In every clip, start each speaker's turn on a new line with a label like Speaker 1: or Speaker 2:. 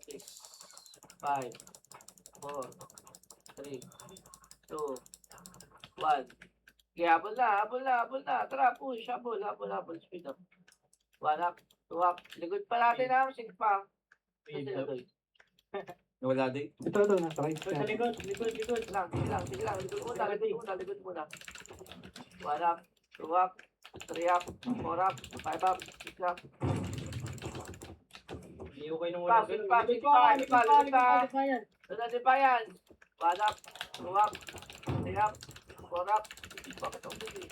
Speaker 1: 6, 5, 4, 3, 2, 1. Okay, habol na. Tara, push, habol. Speed up. 1 up, 2 up. Likod pa natin ha, 6 pa. Ito sila doy.
Speaker 2: Wala din.
Speaker 3: Ito, naka-right
Speaker 1: Sa likod. Sige lang. Likod muna. 1 up, 2 up, 3 up, 4 up, 5 up, 6 up.
Speaker 4: Iyo kayo nung
Speaker 1: Pass,
Speaker 4: ulang.
Speaker 1: pass. Doon natin pa yan. 1 up, 2 up, 3 up, 4 up. Bakit ang bili?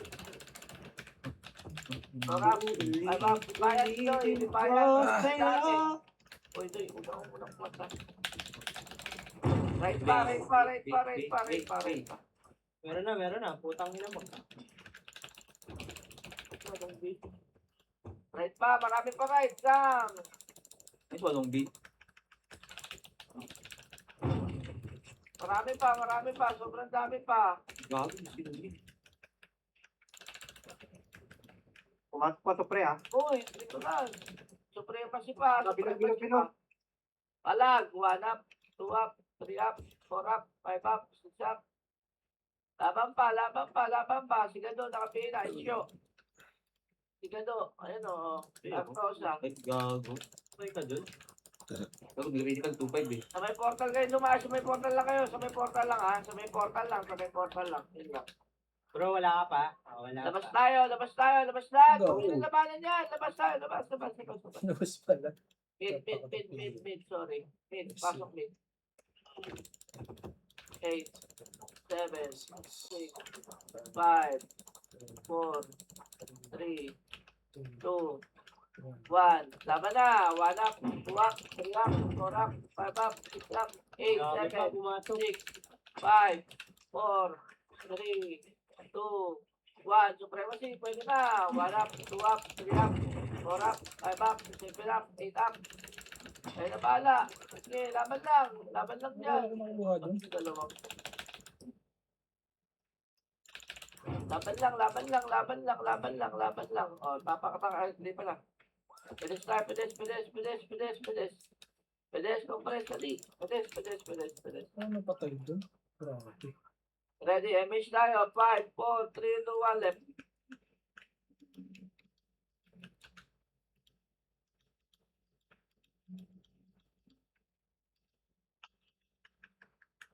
Speaker 1: 4 up, 5 up. Bayan dito, bayan. Uy, doy, unang plata. Right pa.
Speaker 4: Meron na. Putang ina mo.
Speaker 1: Right pa, marami pa right. Sam.
Speaker 2: Ay, walong B.
Speaker 1: Marami pa. Sobrang dami pa.
Speaker 2: Gago, sino B?
Speaker 3: Pumasok pa to pre ah.
Speaker 1: Uy, dito lang. Supremacy pa.
Speaker 3: Bilog.
Speaker 1: Palag, 1 up, 2 up, 3 up, 4 up, 5 up, 6 up. Laban pa. Sigado, nakapila. Isyo. Sigado, ayun o. Tapos
Speaker 2: Ay, gago.
Speaker 4: May ka dun?
Speaker 2: Gago, nag-critical 2-5 eh.
Speaker 1: Sa may portal kayo lumayas. Sa may portal lang kayo. Sa may portal lang ha. Sa may portal lang. Yun lang.
Speaker 4: Bro, wala ka pa? Wala
Speaker 1: Labas
Speaker 4: pa.
Speaker 1: tayo. Labas na. Kung yung labanan yan. Labas tayo. Labas.
Speaker 5: Labas pala.
Speaker 1: Mid. Sorry. Mid. Pasok mid. 8, 7, 6, 5, 4, 3, 2, 1. Laban na. 1 up, 2 up, 3 up, 4 up, 5 up, 6 up, 8,
Speaker 4: Grabe pa
Speaker 1: 7,
Speaker 4: pumasok.
Speaker 1: 6, 5, 4, 3, 2, 1. Supremacy, pwede na. 1 up, 2 up, 3 up, 4 up, 5 up, 7 up, 8 up. Ay na bahala. Sige, laban lang dyan.
Speaker 5: Wala akong makuha dun.
Speaker 1: Dalawang. Laban lang. O, papakatang, hindi pala. Pedes tayo, pedes. Pedes, compress, dali. Pedes.
Speaker 5: Ano napatay dun? Grabe.
Speaker 1: Ready, MH tayo. 5, 4, 3, 2, 1, left.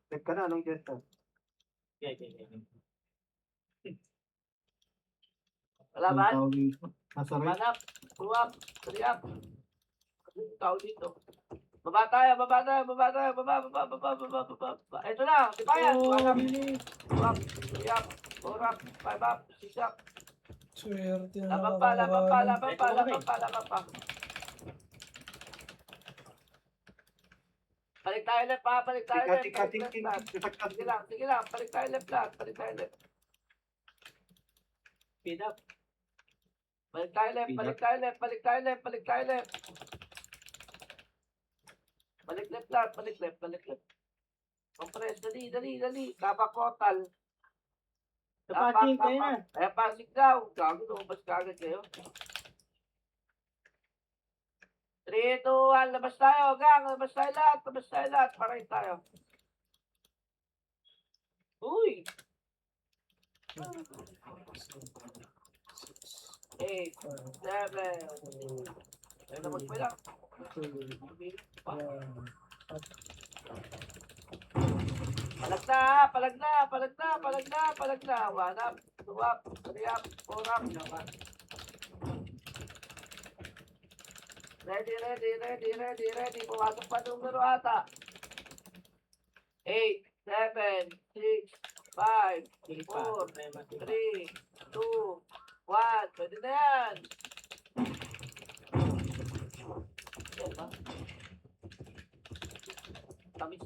Speaker 3: Check ka na, anong gesto?
Speaker 4: Okay.
Speaker 1: Laban.
Speaker 3: Nasa
Speaker 1: 1
Speaker 3: right.
Speaker 1: up, 2 up, 3 up. Ikaw dito. Baba tayo. Baba. Ito na, di ba yan? 1 up, 2 up, 3 up, 4 up, 5 up, 6 up.
Speaker 5: Swerte na
Speaker 1: Laban pa.
Speaker 5: nakakakuha dun.
Speaker 1: Balik tayo left pa, balik tayo left.
Speaker 3: Saktan.
Speaker 1: Sige lang, balik tayo left.
Speaker 4: Speed up.
Speaker 1: Balik tayo left. Balik left. Compress, dali. Kapak portal.
Speaker 4: Tapating kayo na.
Speaker 1: Kaya pasig daw. Gago, lumabas ka agad kayo. 3, 2, 1, labas tayo, gang. Labas tayo lahat. Paray tayo. Uy! 8, 7. Ayun na magpila. Palag na. 1 up, 2 up, 3 up, 4 up. Ready. Pumasok pa numero ata. 8, 7, 6, 5, 4, 3, 2, 1. Pwede na yan. Yan ba? Tamis.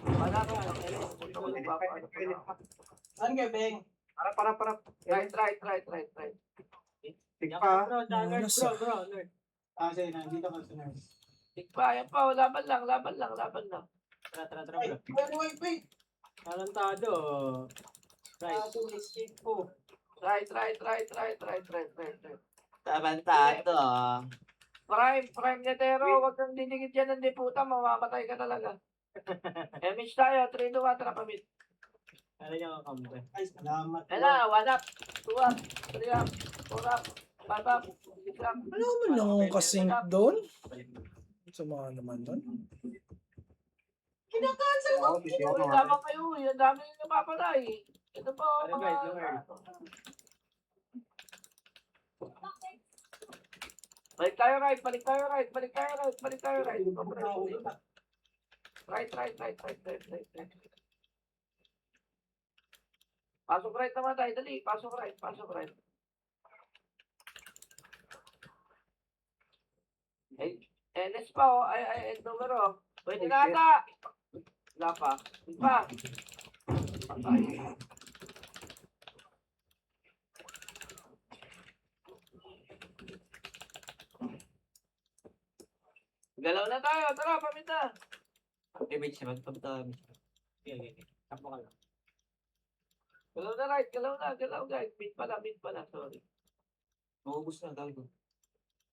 Speaker 1: Wala ka.
Speaker 5: Saan ka, Beng?
Speaker 3: Para.
Speaker 1: Try.
Speaker 3: Tik
Speaker 4: Yan
Speaker 3: pa.
Speaker 4: bro, dagger bro. Lord.
Speaker 5: Sige, nandito ka sa nurse.
Speaker 1: Yan pa. Laban lang.
Speaker 4: Tara bro.
Speaker 5: Wait.
Speaker 4: Talentado. Right.
Speaker 5: Escape po.
Speaker 1: Try.
Speaker 2: Tarantado.
Speaker 1: Prime Netero, huwag kang didikit yan ng diputa, mamamatay ka talaga. Image tayo, 3 to 1, trap amit.
Speaker 4: Ano niya kakampi?
Speaker 5: Ay, salamat.
Speaker 1: Ayan na, 1 up, 2 up, 3 up, 4 up, 5 up, 6 up.
Speaker 5: Ano man lang akong kasing doon? Sama naman doon.
Speaker 3: Oo, hindi ako
Speaker 1: Uy, lamang kayo, ang dami yung napapalay. Ito po,
Speaker 4: Ano, guys, no, guys?
Speaker 1: Balik tayo right, balik tayo right, balik tayo right, balik tayo right. Right. Pasok right naman tayo, dali. Pasok right, pasok right. NS pa oh, ay, numero. Pwede na ata. Wala pa. Hindi pa. Patay. Galaw na tayo, tara, paminta.
Speaker 2: Image naman. Pagdami.
Speaker 4: Sige. Takbo ka lang.
Speaker 1: Galaw na right, galaw guys. Mid pala, sorry.
Speaker 2: Maubos na. Gago.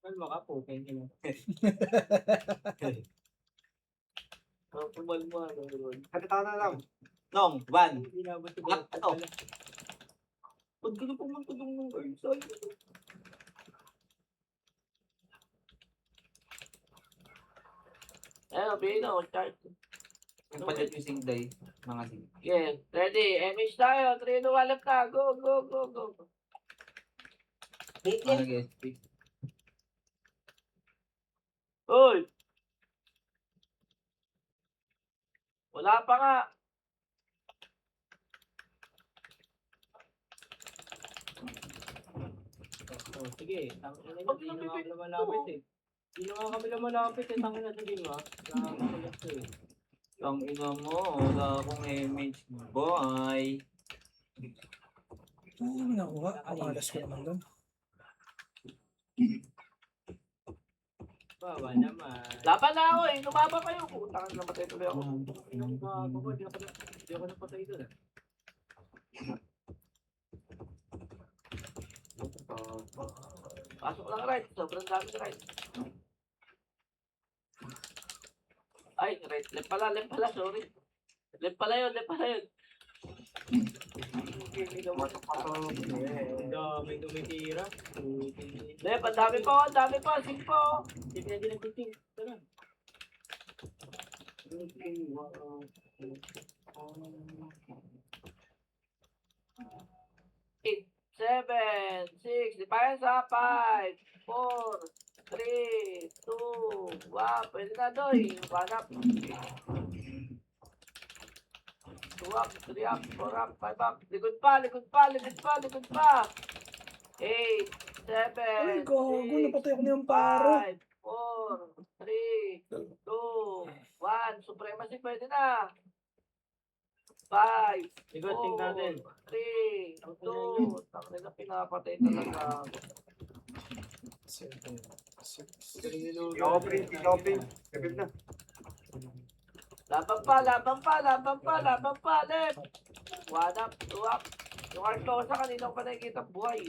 Speaker 4: Ano mo ka po? Kaya mo.
Speaker 1: Tumal mo, ano yun.
Speaker 3: Kapitana na lang.
Speaker 2: Nong, 1.
Speaker 4: Hindi na ba ito?
Speaker 2: What? Ano? Pag gano'n pumunta doon ng guard, sa'yo.
Speaker 1: Ayun, Bino, start.
Speaker 2: Yung palit yung singday. Mga sing.
Speaker 1: Yeah, ready. MH tayo. 3, 2, 1, left na. Go.
Speaker 2: Mga nag-SP.
Speaker 1: Uy! Wala pa nga.
Speaker 4: Oh, sige. Tangin na hindi na kami lumalapit eh. Hindi na nga kami lumalapit eh. Tangin na sige ba? Nakakakulit ko eh.
Speaker 2: Ang ina mo, wala akong image. Boy.
Speaker 5: Ano nakuha? Kamalas ko naman doon.
Speaker 4: Bawa naman.
Speaker 1: Laban na ako eh. Lumaba kayo. Putang na namatay tuloy ako.
Speaker 4: Bago ko, di ako napatay doon ah.
Speaker 1: Pasok lang right. Sobrang dami right. Ay, right. Left pala. Sorry. Left pala yun.
Speaker 4: Ang dami tumitira.
Speaker 1: Left, ang dami pa. Sige po.
Speaker 4: Hindi na din nagtiting. Tara.
Speaker 1: 7, 6, di pa yan sa 5, 4, 3, 2, 1, pwede na doy, 1 up. 2 up, 3 up, 4 up, 5 up, likod pa. 8, 7,
Speaker 5: Ay, gago.
Speaker 1: 6,
Speaker 5: Napatay ako niyang paro.
Speaker 1: 5, 4, 3, 2, 1, supremacy pwede na. 5,
Speaker 4: Likod, ting natin.
Speaker 1: 3, 2, tapos na pinapatay talaga.
Speaker 3: Shopping. Kapit na.
Speaker 1: Laban pa, left. 1 up, 2 up. Yung Artosa kanina ko pa nakikita buhay.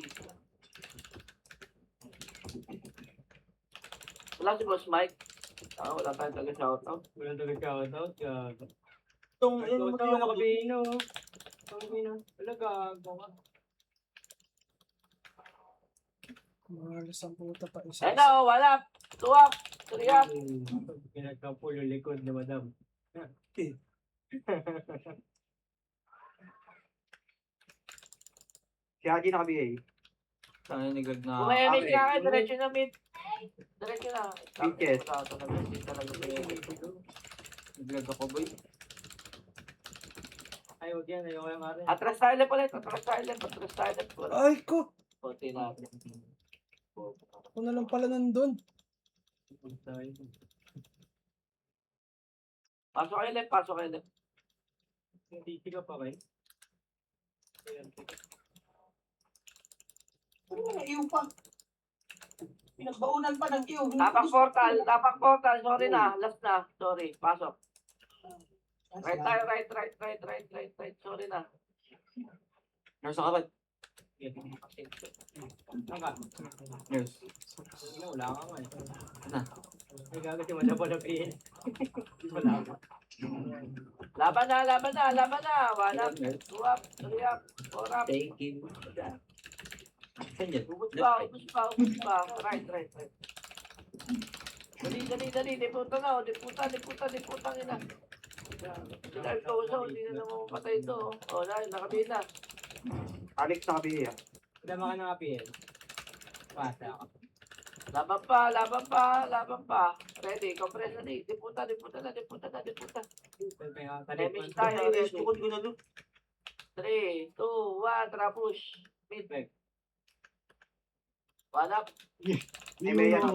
Speaker 1: Wala si Boss Mike. Wala tayong taga-shoutout.
Speaker 4: Walang taga-shoutout. Gago.
Speaker 2: Itong,
Speaker 4: Ito ang kabino. Wala gago ka.
Speaker 5: Malas ang puta pa isa.
Speaker 1: Ayun na, 1 up, 2 up, 3 up.
Speaker 4: Pinagkapulo likod na madam.
Speaker 3: Si Haji naka-BA.
Speaker 2: Sana nigag na.
Speaker 1: Kung may image
Speaker 3: okay.
Speaker 1: ka kayo, diretso na mid. Diretso na.
Speaker 3: Pinches.
Speaker 2: Nigag ako, boy.
Speaker 4: Ay, huwag yan. Ayaw yung arin.
Speaker 1: Atras tayo left ulit. Wala.
Speaker 5: Ay ko!
Speaker 1: Konti natin.
Speaker 5: Ako na lang pala nandun.
Speaker 1: Pasok kayo left.
Speaker 4: Titi ka pa kayo.
Speaker 5: Iyo pa. Pinagbaunan pa ng iyo.
Speaker 1: Tapak portal. Sorry na. Last na. Sorry. Pasok. Right tayo. Right. Sorry na.
Speaker 2: Nasa kapat.
Speaker 4: Tangka.
Speaker 2: Yes.
Speaker 4: Wala ka nga eh.
Speaker 2: Na.
Speaker 4: Ay, gago si Madapalapihin. Wala ka.
Speaker 1: Laban na, laban na, laban na. One up, two up, three up, four up.
Speaker 2: Thank you. Saan yun?
Speaker 1: Ubus pa, ubus pa, ubus pa. Right. Dali. Diputa na, diputa ina. Dahil kausaw, hindi na naman mapatay ito. O, dahil nakabili na.
Speaker 3: Alex naka-BA ah.
Speaker 4: Dama ka ng apihin. Pasa ako.
Speaker 1: Laban pa. Ready, compress na di. Diputa. Damage tayo.
Speaker 2: Ay, tukod ko na doon.
Speaker 1: 3, 2, 1, tara push. Mid. One up.
Speaker 3: May May yan.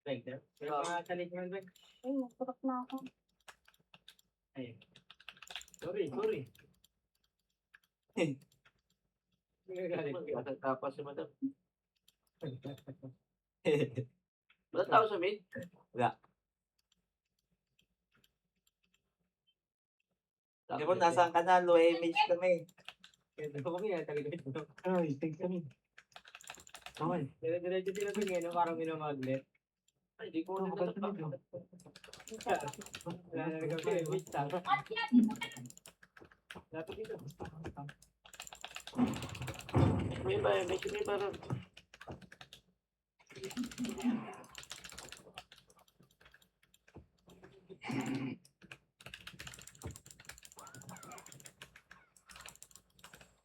Speaker 4: Like that. Pero mga talit mo ba?
Speaker 6: Ay, nagpurok na ako.
Speaker 4: Ayun. Sorry. Nagagalit ka.
Speaker 1: Tapos si madam. Wala tao sa mid?
Speaker 2: Di ba, nasaan ka na? Low image kami.
Speaker 4: Kaya kami na talit mo.
Speaker 3: Ay, thanks kami. Okay.
Speaker 4: Dire-diretso sila sa ngayon, parang minamagnet.
Speaker 1: Ay, di ko ulit na
Speaker 4: Wala na nagkakaya. Wait lang. Dapat dito.
Speaker 1: May ba rin.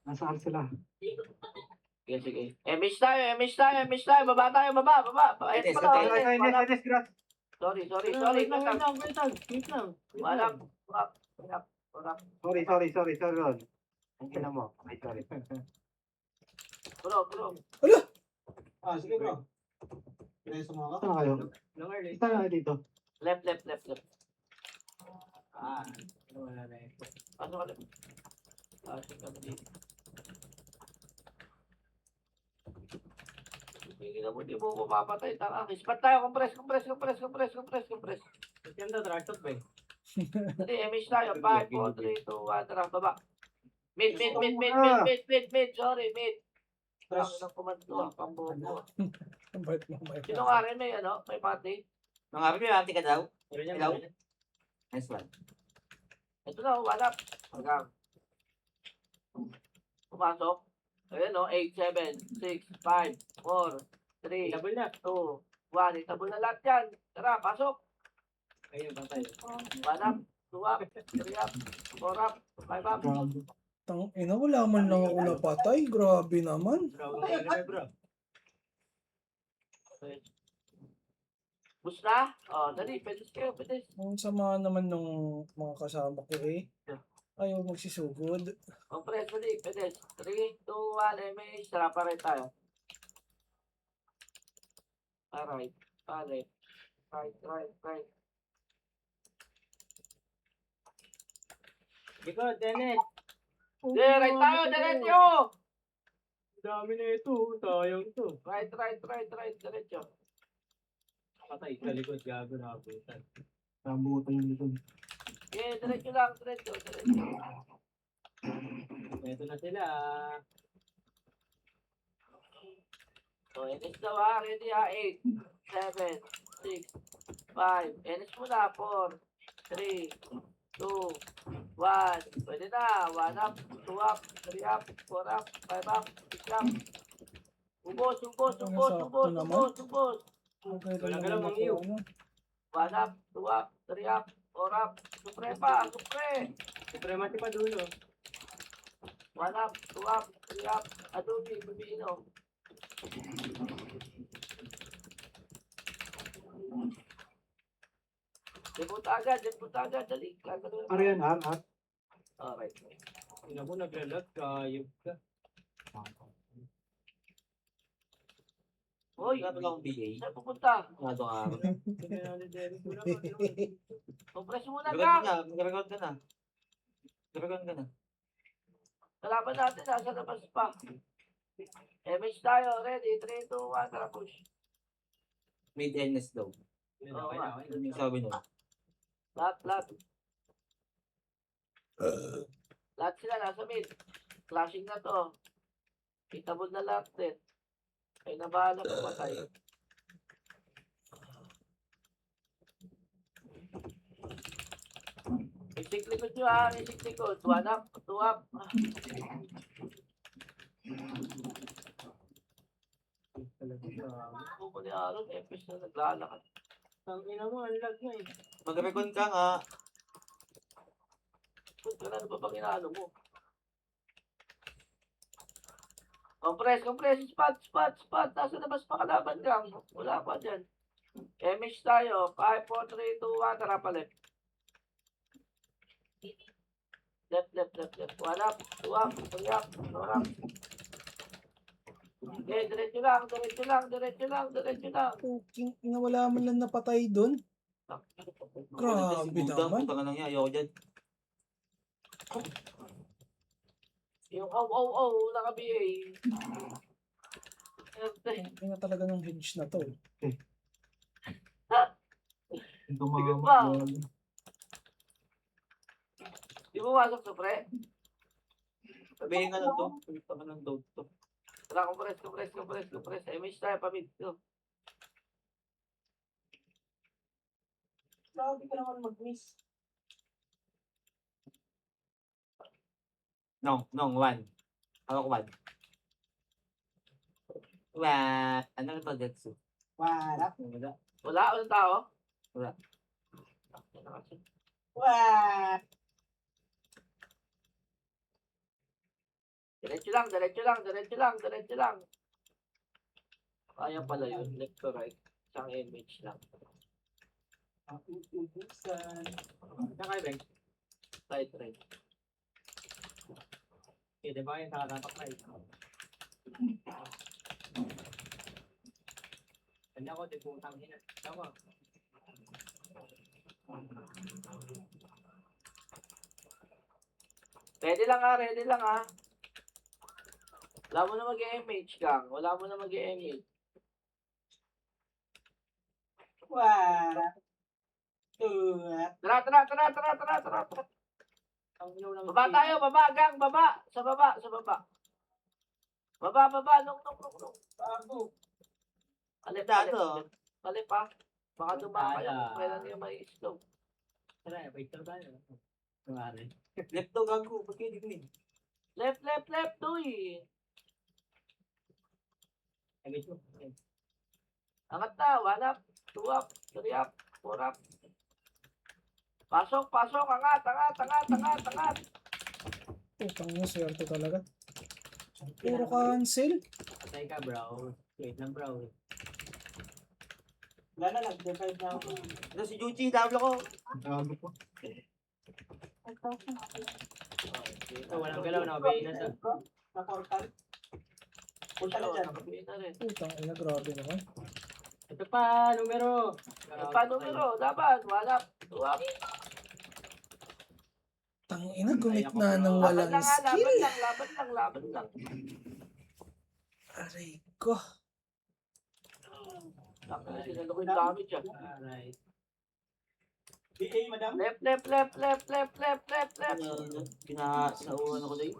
Speaker 3: Nasaan sila?
Speaker 1: Sige. Miss tayo. Baba tayo. Ayun
Speaker 2: Yes,
Speaker 1: pala,
Speaker 2: okay.
Speaker 1: ayun, wala.
Speaker 3: Ines, grass.
Speaker 1: Sorry.
Speaker 4: Wait lang.
Speaker 1: Wala.
Speaker 3: Sorry, Ron. Ang ina mo. Ay, sorry.
Speaker 1: Bro.
Speaker 7: Ah, sige bro. Kaya sumama ka.
Speaker 3: Saan kayo?
Speaker 4: Long early.
Speaker 3: Saan kayo dito?
Speaker 1: Left.
Speaker 4: Ah, wala na eh.
Speaker 1: Pasok ka left. Pasok ka dito. Hindi na mo, di mo mapapatay. Tanga, ispat tayo. Compress.
Speaker 4: Ganda, trash talk ba eh?
Speaker 1: Dali, MH tayo. 5, 4, 3, 2, 1, tara, baba. Mid. Sorry, mid. Ang nang kumando ang pambobo. Sino nga rin may party?
Speaker 2: Mga review, ate ka daw.
Speaker 4: Pero yan,
Speaker 2: Hello? Nice one.
Speaker 1: Ito na, wala. Hanggang. Pumasok. Ayan 8, 7, 6, 5, 4, 3,
Speaker 4: double na.
Speaker 1: 2, 1. Itabol na lahat yan. Tara, pasok.
Speaker 4: Ayun, patay.
Speaker 1: 1 up, 2 up, 3 up, 4 up, 5 up.
Speaker 5: Tang ina, wala man lang ako napatay. Grabe naman.
Speaker 4: Bro, ano bro?
Speaker 1: Bus na? Dali, pedes kayo.
Speaker 5: Ang sama naman nung mga kasama ko eh. Ayaw magsisugod.
Speaker 1: Compress, dali, pedes. 3, 2, 1, MH. Tara, pa rin tayo. Right.
Speaker 4: Ikaw, Dennis.
Speaker 1: Right tayo, diretso!
Speaker 4: Dami na ito. Sayang ito.
Speaker 1: Right, diretso.
Speaker 4: Patay, sa likod, gago na abutan.
Speaker 3: Rambutan yung likod.
Speaker 1: Okay, diretso lang, diretso.
Speaker 4: Ito na sila.
Speaker 1: So, NS daw ha, ready ha, 8, 7, 6, 5, NS muna, 4, 3, 2, 1, pwede na, 1 up, 2 up, 3 up, 4 up, 5 up, 6 up. Ubos.
Speaker 5: Okay,
Speaker 4: Wala ka lang, Mang Iyo.
Speaker 1: 1 up, 2 up, 3 up, 4 up, supre pa, supre.
Speaker 4: Supremati pa dulo.
Speaker 1: 1 up, 2 up, 3 up, adobe, bibino. Debut agad, dali.
Speaker 3: Arian, R.
Speaker 1: Alright.
Speaker 4: Ina mo, naglalag, kayog ka.
Speaker 1: Hoy,
Speaker 2: Wala pa lang akong BA.
Speaker 1: saan pupunta?
Speaker 2: Nado ka.
Speaker 4: Hindi na ni Dennis. Wala pa.
Speaker 1: Compress muna
Speaker 2: Mag-record
Speaker 1: ka.
Speaker 2: ka na.
Speaker 1: Kalaban natin, nasa labas pa. MH tayo, ready, 3, 2, 1, tara push.
Speaker 2: Made NS daw.
Speaker 4: Okay na.
Speaker 2: Ano yung sabi nyo?
Speaker 1: Lahat. Lahat sila nasa mid. Flashing na to. Kitabol na lahat din. Ay nabahala pumatay. Isik likod nyo ha, isik likod. One up, two up.
Speaker 4: Talaga siya.
Speaker 1: Buko ni Aaron, Epes na naglalakad.
Speaker 4: Tangina mo, ang lag na eh.
Speaker 2: Mag-recon ka nga.
Speaker 1: Kung ano ba bang inaano mo? Compress, spot. Nasa labas pa kalaban ka. Wala pa dyan. MH tayo. 5, 4, 3, 2, 1. Tara pa left. Left. One up, two up, three up, four up. Okay, diretso lang.
Speaker 5: Puking ina, wala man lang napatay doon. Grabe naman.
Speaker 2: Puta ka lang yan. Ayoko dyan.
Speaker 1: Yung naka-BA.
Speaker 5: Ina talaga ng hinge na to.
Speaker 1: Tigod pa. Di mo masok to, pre?
Speaker 2: Sabihin ka lang to. Puta ka ng dog to.
Speaker 1: Tara, compress. MH tayo, pamid.
Speaker 4: Grabe ka naman mag-miss.
Speaker 2: Nong, one. Ako ko one. Ano na to, Detsu?
Speaker 7: Wala.
Speaker 2: Wala.
Speaker 1: Wala, walang tao?
Speaker 2: Wala.
Speaker 7: Wala.
Speaker 1: Diretso lang. Kaya pala yun, left to right. Isang image lang.
Speaker 7: Ang uubusan.
Speaker 4: Nakay, Beng.
Speaker 1: Right.
Speaker 4: Eh, di ba yung nakatapak na eh. Kanya ko, di putang ina. Tama.
Speaker 1: Ready lang ha. Wala mo na mag-MH, Kang. Wala mo na mag-MH.
Speaker 7: Wala.
Speaker 1: Tara.
Speaker 4: Ang ilaw lang.
Speaker 1: Baba tayo, Gang. Sa baba. Baba. Nung.
Speaker 7: Bago.
Speaker 1: Kalip pa. Baka dumaka kayo.
Speaker 4: Dada.
Speaker 1: Kailan niyo may slow.
Speaker 4: Tara, wait lang tayo. Kumari.
Speaker 2: Left to, gago. Ba't kayo di
Speaker 1: Left, Tuy.
Speaker 4: Agad mo.
Speaker 1: Angat na. 1 up, 2 up, 3 up, 4 up. Pasok. Angat.
Speaker 5: Putang ina, swerte talaga. Puro cancel.
Speaker 4: Patay ka, bro. Wait lang, bro.
Speaker 7: Wala na, nag-divide na ako.
Speaker 2: Ano si Juchi? Dami ko.
Speaker 3: Gago po.
Speaker 4: Ito, walang galaw. Nakabayin na siya.
Speaker 7: Na portal. Punta na dyan.
Speaker 1: Nakapili na rin.
Speaker 5: Putang ina, grabe naman.
Speaker 4: Ito pa, numero.
Speaker 1: Numero, dapat. 1 up, 2 up.
Speaker 5: Tang ina, gumit na ng walang skill.
Speaker 1: Laban lang.
Speaker 5: Aray ko.
Speaker 1: Sinalo ko yung damage ah.
Speaker 4: Alright.
Speaker 7: BA, madam.
Speaker 1: Left.
Speaker 2: Pinasauhan ako dahil.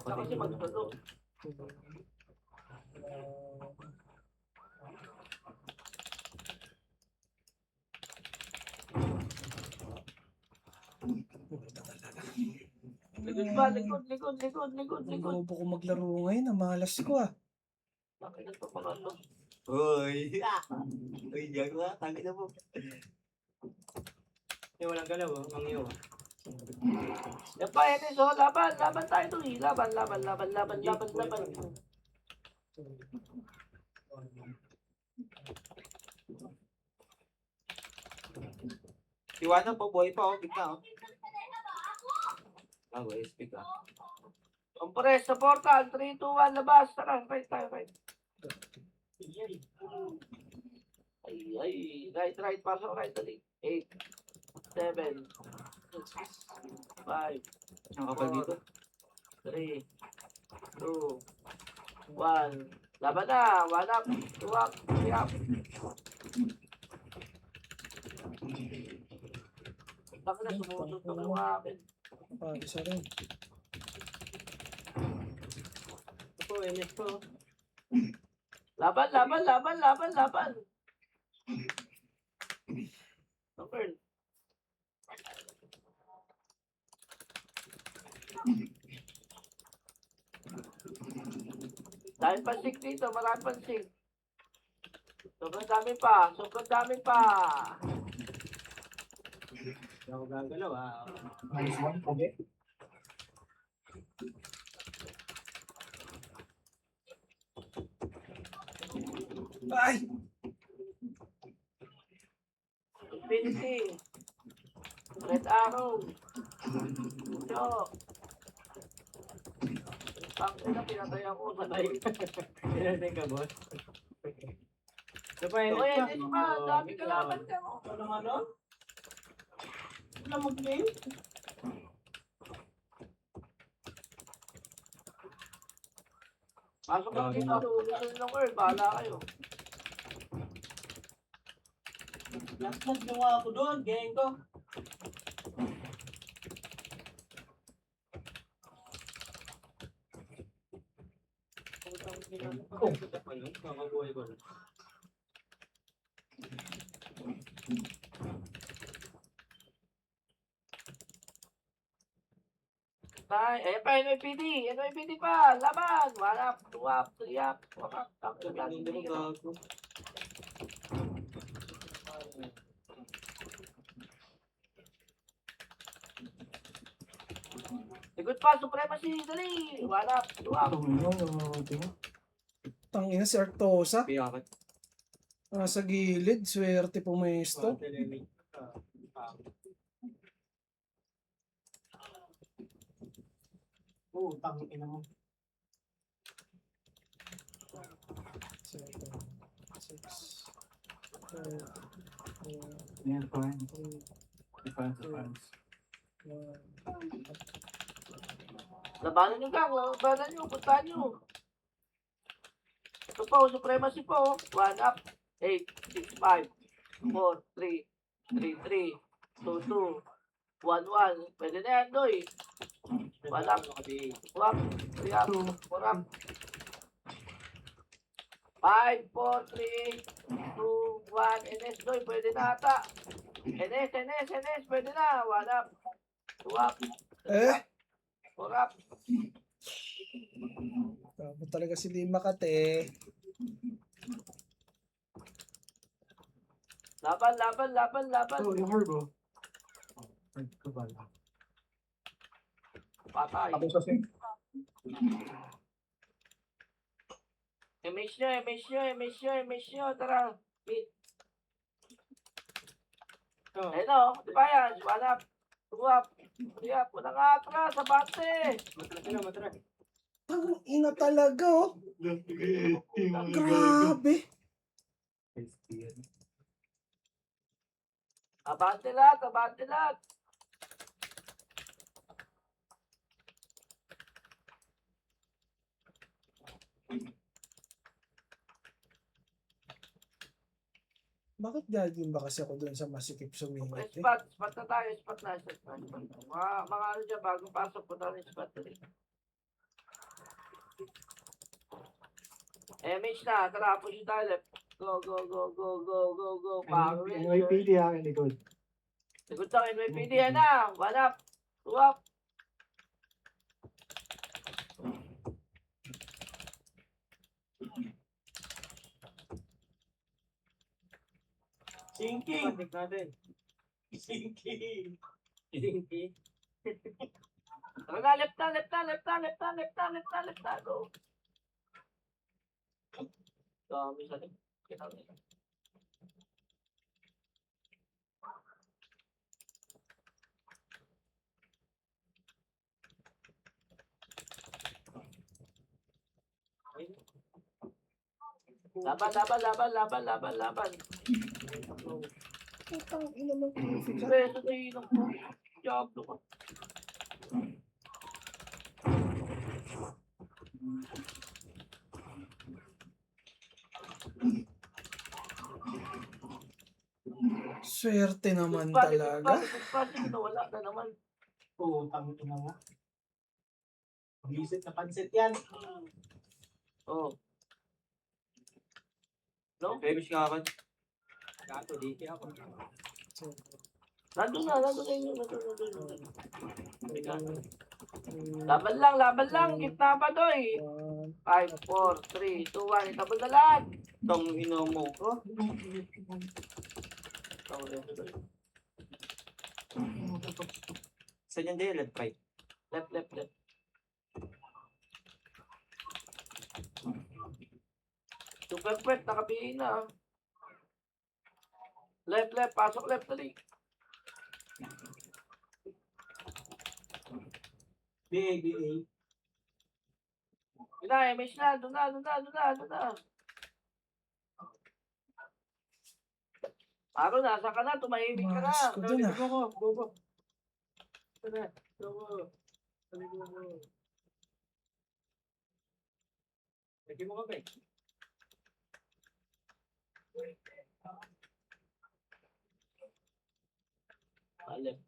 Speaker 1: Saka kasi magpalo. Likod.
Speaker 5: Bobo ko maglaro ngayon. Namalas ko ah.
Speaker 1: Nakita to mga to.
Speaker 2: Uy, diyan ka. Tangin na mo.
Speaker 4: Yung walang galaw, ang iyo.
Speaker 1: Yan pa, Enes, oh, laban tayo to eh. Laban.
Speaker 2: Iwanan po, buhay pa, oh. Gitna, oh. SP ka.
Speaker 1: Compress sa portal. 3, 2, 1, labas. Tara, right tayo. Ay. Right. Pasok right ulit. 8, 7, 6, 5,
Speaker 2: Ang kapal dito.
Speaker 1: 3, 2, 1. Laban na. 1 up, 2 up, 3 up. Bakit na sumusunod ka ng akin?
Speaker 5: Isa rin.
Speaker 4: Ito po, NS ko.
Speaker 1: Laban, laban, laban, laban, laban. Number. Dahil pansig dito, maraming pansig. Sobrang dami pa, sobrang dami pa.
Speaker 4: Hindi ako gagalaw ah.
Speaker 3: Nice one, okay.
Speaker 5: Ay!
Speaker 1: Infinity. Red Arrow. Yo. Pangin na pinatay ako.
Speaker 4: Patay. Pinatay ka, boss. Ito pa, NS
Speaker 1: O yan,
Speaker 4: pa.
Speaker 1: yes pa. Dami kalaban ka mo.
Speaker 4: Walang ano? Wala mag-game?
Speaker 1: Pasok lang dito. Gusto nyo ng word. Bahala kayo.
Speaker 4: Last-last yung ako doon, gang ko. Kakabuhay ko.
Speaker 1: Tay, ayan pa, NYPD. NYPD pa. Laban. Warap, tuwap, triyap. Warap, tapos lang. Ikot pa, supremacy. Dali. Warap, tuwap.
Speaker 5: Tangina si Artosa.
Speaker 2: Piyakit.
Speaker 5: Nasa gilid. Swerte pumesto.
Speaker 7: Utang ina mo.
Speaker 5: 7, 6, 5, 4,
Speaker 3: Yan, fine.
Speaker 5: 3,
Speaker 3: Defense, defense.
Speaker 5: 1.
Speaker 1: Labanan nyo gang. Labanan nyo. Puntahan nyo. Ito po, supremacy po. 1 up. 8, 6, 5, 4, 3, 3, 3, 2, 2, 1, 1. Pwede na yan, Doy. 1 up. 2 up. 3 up. 4 up. 5, 4, 3, 2, 1. NS, Doy. Pwede na ata. NS, NS, NS. Pwede na. 1 up. 2 up. 3
Speaker 5: Eh?
Speaker 1: up. 4 up.
Speaker 5: Grabe talaga si Di Makate.
Speaker 1: Laban, laban, laban, laban.
Speaker 3: Oh, yung herb, oh. Ay, kabal.
Speaker 1: Patay.
Speaker 3: Ako sa sing.
Speaker 1: Image nyo, image nyo, image nyo, image nyo. Tara. Meet.
Speaker 4: Oh,
Speaker 1: Ayun o, di ba yan? 1 up, 2 up, 3 up. Wala nga atras sa bante.
Speaker 4: matras na, matras.
Speaker 5: Tangina talaga oh. Grabe.
Speaker 1: Abante lahat, abante lahat.
Speaker 5: Bakit gagawin ba kasi ako doon sa masikip sumingit eh?
Speaker 1: Spot na tayo, spot na, spot na. Mga ano dyan, bagong pasok po tayo spot na rin. Image na, tara, push tayo left. Go, go, go, go, go, go, go. Power Ranger.
Speaker 3: NYPD akin likod.
Speaker 1: Likod lang, NYPD yan na. 1 up, 2 up.
Speaker 4: Sinking! Patik natin. Sinking! Sinking!
Speaker 1: Tara na, left na, left na, left na, left na, left na, left na, left na. Go. Dami sa left. Kinami. Laban, laban, laban, laban, laban, laban.
Speaker 5: Putang ina mo.
Speaker 1: Beso na ilang po. Diablo ka.
Speaker 5: Swerte naman
Speaker 1: Body,
Speaker 5: talaga.
Speaker 1: nawala na naman.
Speaker 7: Oo, tangin na nga. Visit na pansit yan.
Speaker 1: Oh. No?
Speaker 2: Baby, ka ka.
Speaker 4: Gato, di siya ako.
Speaker 1: Nandun na yun. Laban lang. Gitna pa doy. 5, 4, 3, 2, 1. Itabol na lahat.
Speaker 2: Tang ina mo. Saan yan din? Left, right.
Speaker 1: Left. Super pet, nakapihin na. Left, pasok left dali.
Speaker 7: BA.
Speaker 1: Yun na, MS na, doon na. Paro, nasa ka na, tumahimik ka na.
Speaker 5: Mas ko dun ah.
Speaker 4: Bobo. Tara, bobo. Taligo mo. Lagi mo ka ba?
Speaker 1: Left.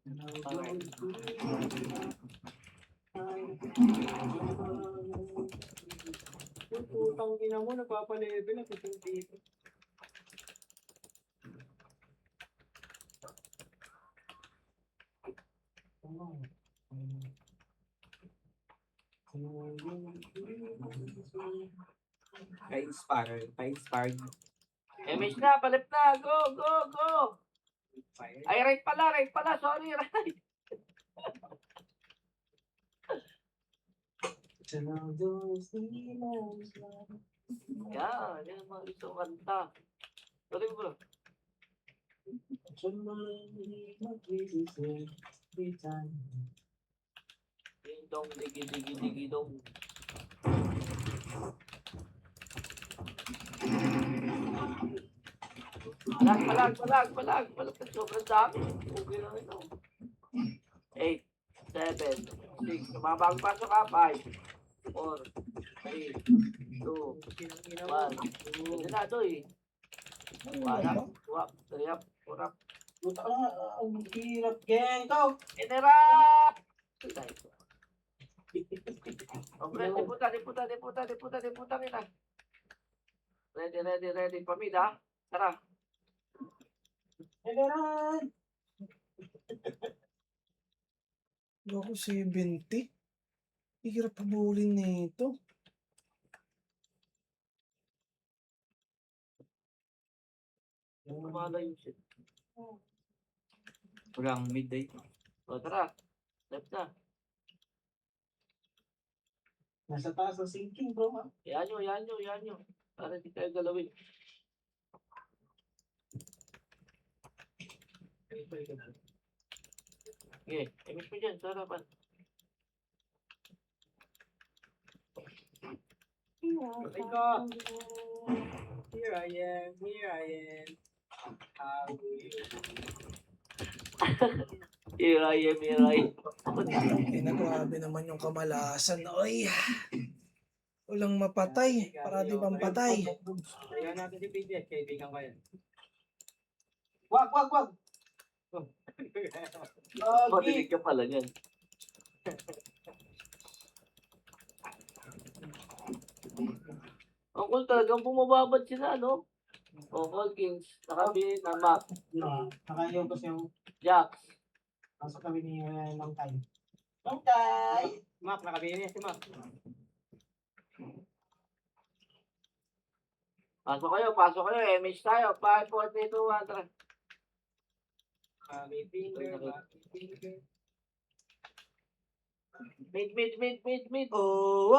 Speaker 4: Putang ina mo, nagpapalevel at itong dito.
Speaker 2: Pa-inspired.
Speaker 1: MS na, palip na. Go. Ay, right pala. Sorry, right. Yan ang mga gusto kanta. Tuloy bro. Ding dong, digi dong. Palag. Sobrang dami. Okay lang ito. 8, 7, 6. Mabang pasok ka. 5, 4, 3, 2, 1. Hindi na ito eh. Wala. Wap. 3 up. 4 up.
Speaker 7: Puta ka, ang hirap, geng ko.
Speaker 1: Interrupt! Hombre, diputa kita. Ready. Pamid ha. Tara.
Speaker 7: Eleran!
Speaker 5: Loko 70. Hirap habulin nito.
Speaker 1: Kumala yung shit.
Speaker 2: Walang midday.
Speaker 1: O tara. Left na.
Speaker 7: Nasa taas ng sinking, bro. Ha?
Speaker 1: Yan nyo. Para di tayo galawin. Okay, emis mo dyan, sa harapan.
Speaker 4: Ikaw. Here I am. How do you?
Speaker 1: Here I am.
Speaker 5: Grabe naman yung kamalasan. Oy! Walang mapatay. Parati pang patay.
Speaker 4: Kaya natin si PJ, kaibigan ko yan.
Speaker 7: Wag!
Speaker 1: Matinig ka pala yan. Uncle, talagang bumababad sila, no? Uncle Kings, nakabili na Mac,
Speaker 7: Nakayaw ko siyang
Speaker 1: Jax.
Speaker 7: pasok kami ni Long Time. Long Time!
Speaker 4: Mac, nakabili niya si Mac.
Speaker 1: Pasok kayo, MH tayo. 5, 4, 3, 2, 1, tara.
Speaker 4: Mami finger.
Speaker 1: Mid.
Speaker 2: Oh.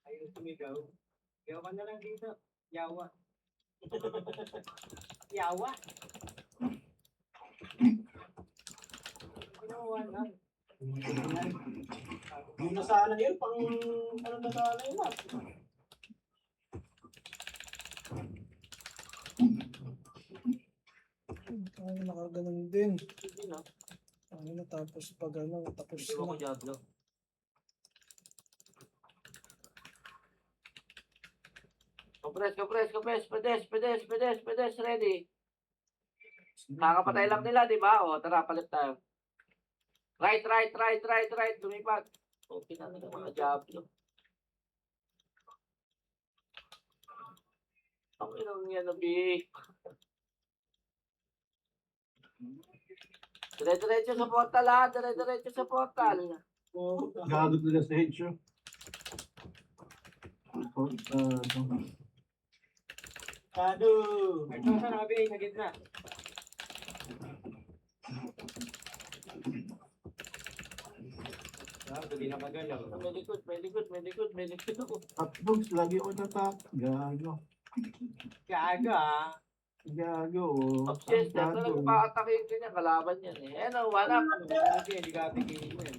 Speaker 4: Ayun, sumigaw. Gawa ka na lang dito. Yawa. Ginawa na.
Speaker 7: Yung nasana yun, pang ano nasana yun, ha?
Speaker 5: Ay, nakaganon din.
Speaker 1: Hindi na.
Speaker 5: Ay, natapos pag ano, tapos
Speaker 1: Hindi ko
Speaker 5: na.
Speaker 1: Diablo. Pedes, ready. Kakapatay lang nila, di ba? O, tara, palit tayo. Right. Lumipat. Okay na nila mga Diablo. Ang inang yan na, Big. Dire-diretso sa portal, ha? Dire-diretso sa portal.
Speaker 7: Gago nila sa head show. Kado!
Speaker 4: Ito sa nabi sa gitna. Hindi na magalaw.
Speaker 1: May likod ako.
Speaker 7: Hotdogs, lagi ako natak. Gago.
Speaker 4: Gaga ah.
Speaker 7: Gago.
Speaker 1: Obsessed, ito nagpapatakin ka niya, kalaban yan eh. Ano, wala.
Speaker 4: Hindi ka bigay mo yan.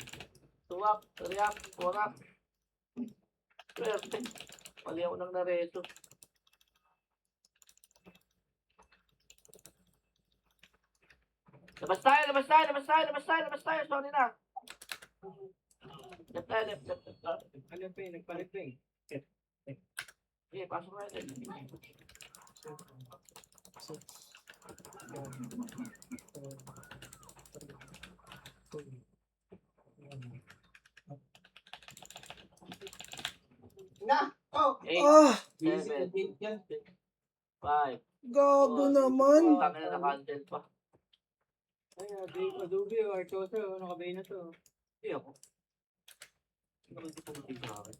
Speaker 1: Tuwak, riyak, tuwak. Swerte. Mali ako nang nareto. Labas tayo. Sorry na. Left tayo.
Speaker 4: Ano pa yun? Nagpalit pa yun.
Speaker 1: Okay, pasok na yun.
Speaker 7: Na! Oh!
Speaker 1: 8,
Speaker 7: Busy
Speaker 1: 7,
Speaker 7: na din yan.
Speaker 1: 5.
Speaker 5: Gago naman.
Speaker 1: Tangin na na-cancel pa.
Speaker 4: Ay, Adobe o Artosa. Nakabay na to.
Speaker 1: Hindi ako.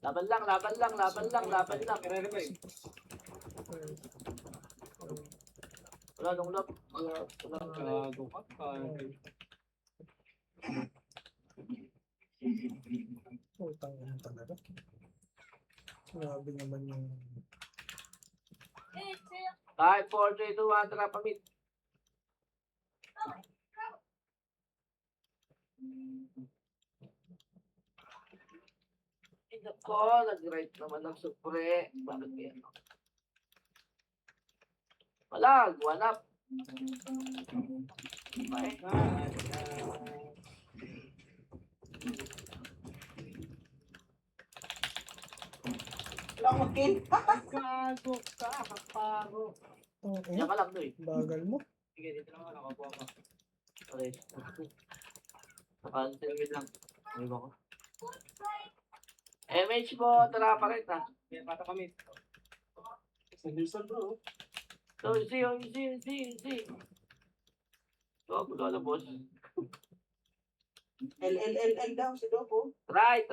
Speaker 1: Laban lang.
Speaker 4: Kare-revive.
Speaker 1: Wala nung lap.
Speaker 4: Gago ka.
Speaker 5: Putang ina talaga. Grabe naman yung...
Speaker 1: 5, 4, 3, 2, 1, tara pamit. Nako, nag-right naman ng supre. Bakit yan? Wala, one up. Okay.
Speaker 7: Wala akong mag-kill.
Speaker 4: Gago ka. Kaparo.
Speaker 1: Yan ka lang, Noy.
Speaker 5: Bagal mo.
Speaker 4: Sige, dito lang ako. Nakakuha ka.
Speaker 1: Okay. Nakancel lang. Ano ba ko? MH po, tara pa rin ha.
Speaker 4: Kaya pata kami.
Speaker 7: Sanderson bro.
Speaker 1: So, easy. So, gulo na boss.
Speaker 7: L daw si Dopo.
Speaker 1: Right.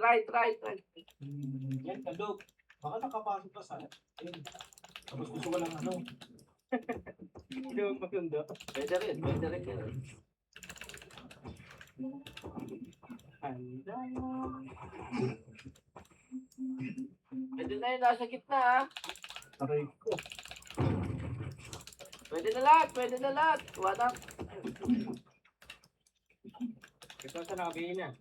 Speaker 7: Yan, Kadok. Baka nakapasok ka sa ayun. Tapos gusto ko lang ano.
Speaker 4: Hindi mo maganda.
Speaker 1: Pwede rin yan.
Speaker 4: Handa.
Speaker 1: Pwede na yun, nasa gitna ha.
Speaker 7: Aray ko.
Speaker 1: Pwede na lahat. One up.
Speaker 4: Ito sa nakabihin na.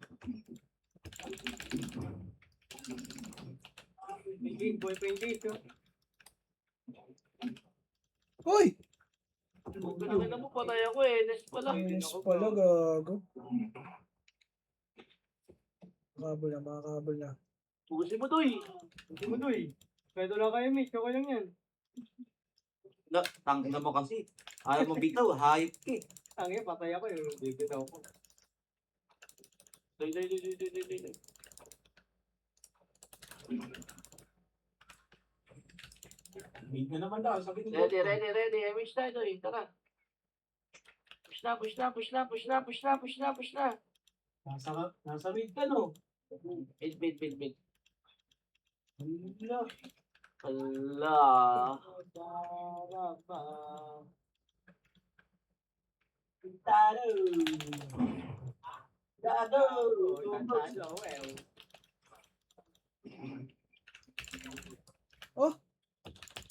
Speaker 4: Big boyfriend dito.
Speaker 5: Hoy!
Speaker 1: Pinakita mo patay ako eh. Nest pala.
Speaker 5: Minus pala, gago. Makakabol na.
Speaker 1: Pugusin mo, Doy.
Speaker 4: Hindi mo doy. Pwede lang kayo, mate. Okay lang yan.
Speaker 2: Tangin na mo kasi. Ayaw mo bitaw, hayop ka eh.
Speaker 4: Ang patay ako eh. Bibitaw ko.
Speaker 1: Doy.
Speaker 7: Big na naman daw. Sabi ni
Speaker 1: Ready. MH tayo, Doy. Tara. Push na.
Speaker 7: Nasa mid ka no.
Speaker 1: Mid.
Speaker 7: Wala.
Speaker 1: Ala.
Speaker 7: Tado. Tado.
Speaker 4: Talo,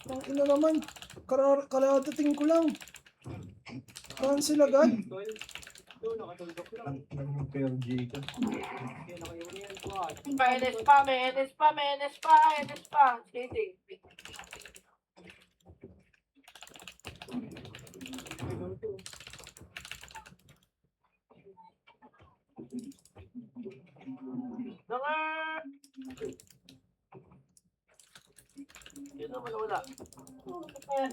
Speaker 5: Ang ina naman. Karadating ko lang. Cancel agad.
Speaker 4: Doon, nakatundok lang.
Speaker 7: Ang PLG ka.
Speaker 4: Hindi, nakayuri yan ko ah.
Speaker 1: May NS pa. Skating. Yun naman wala wala.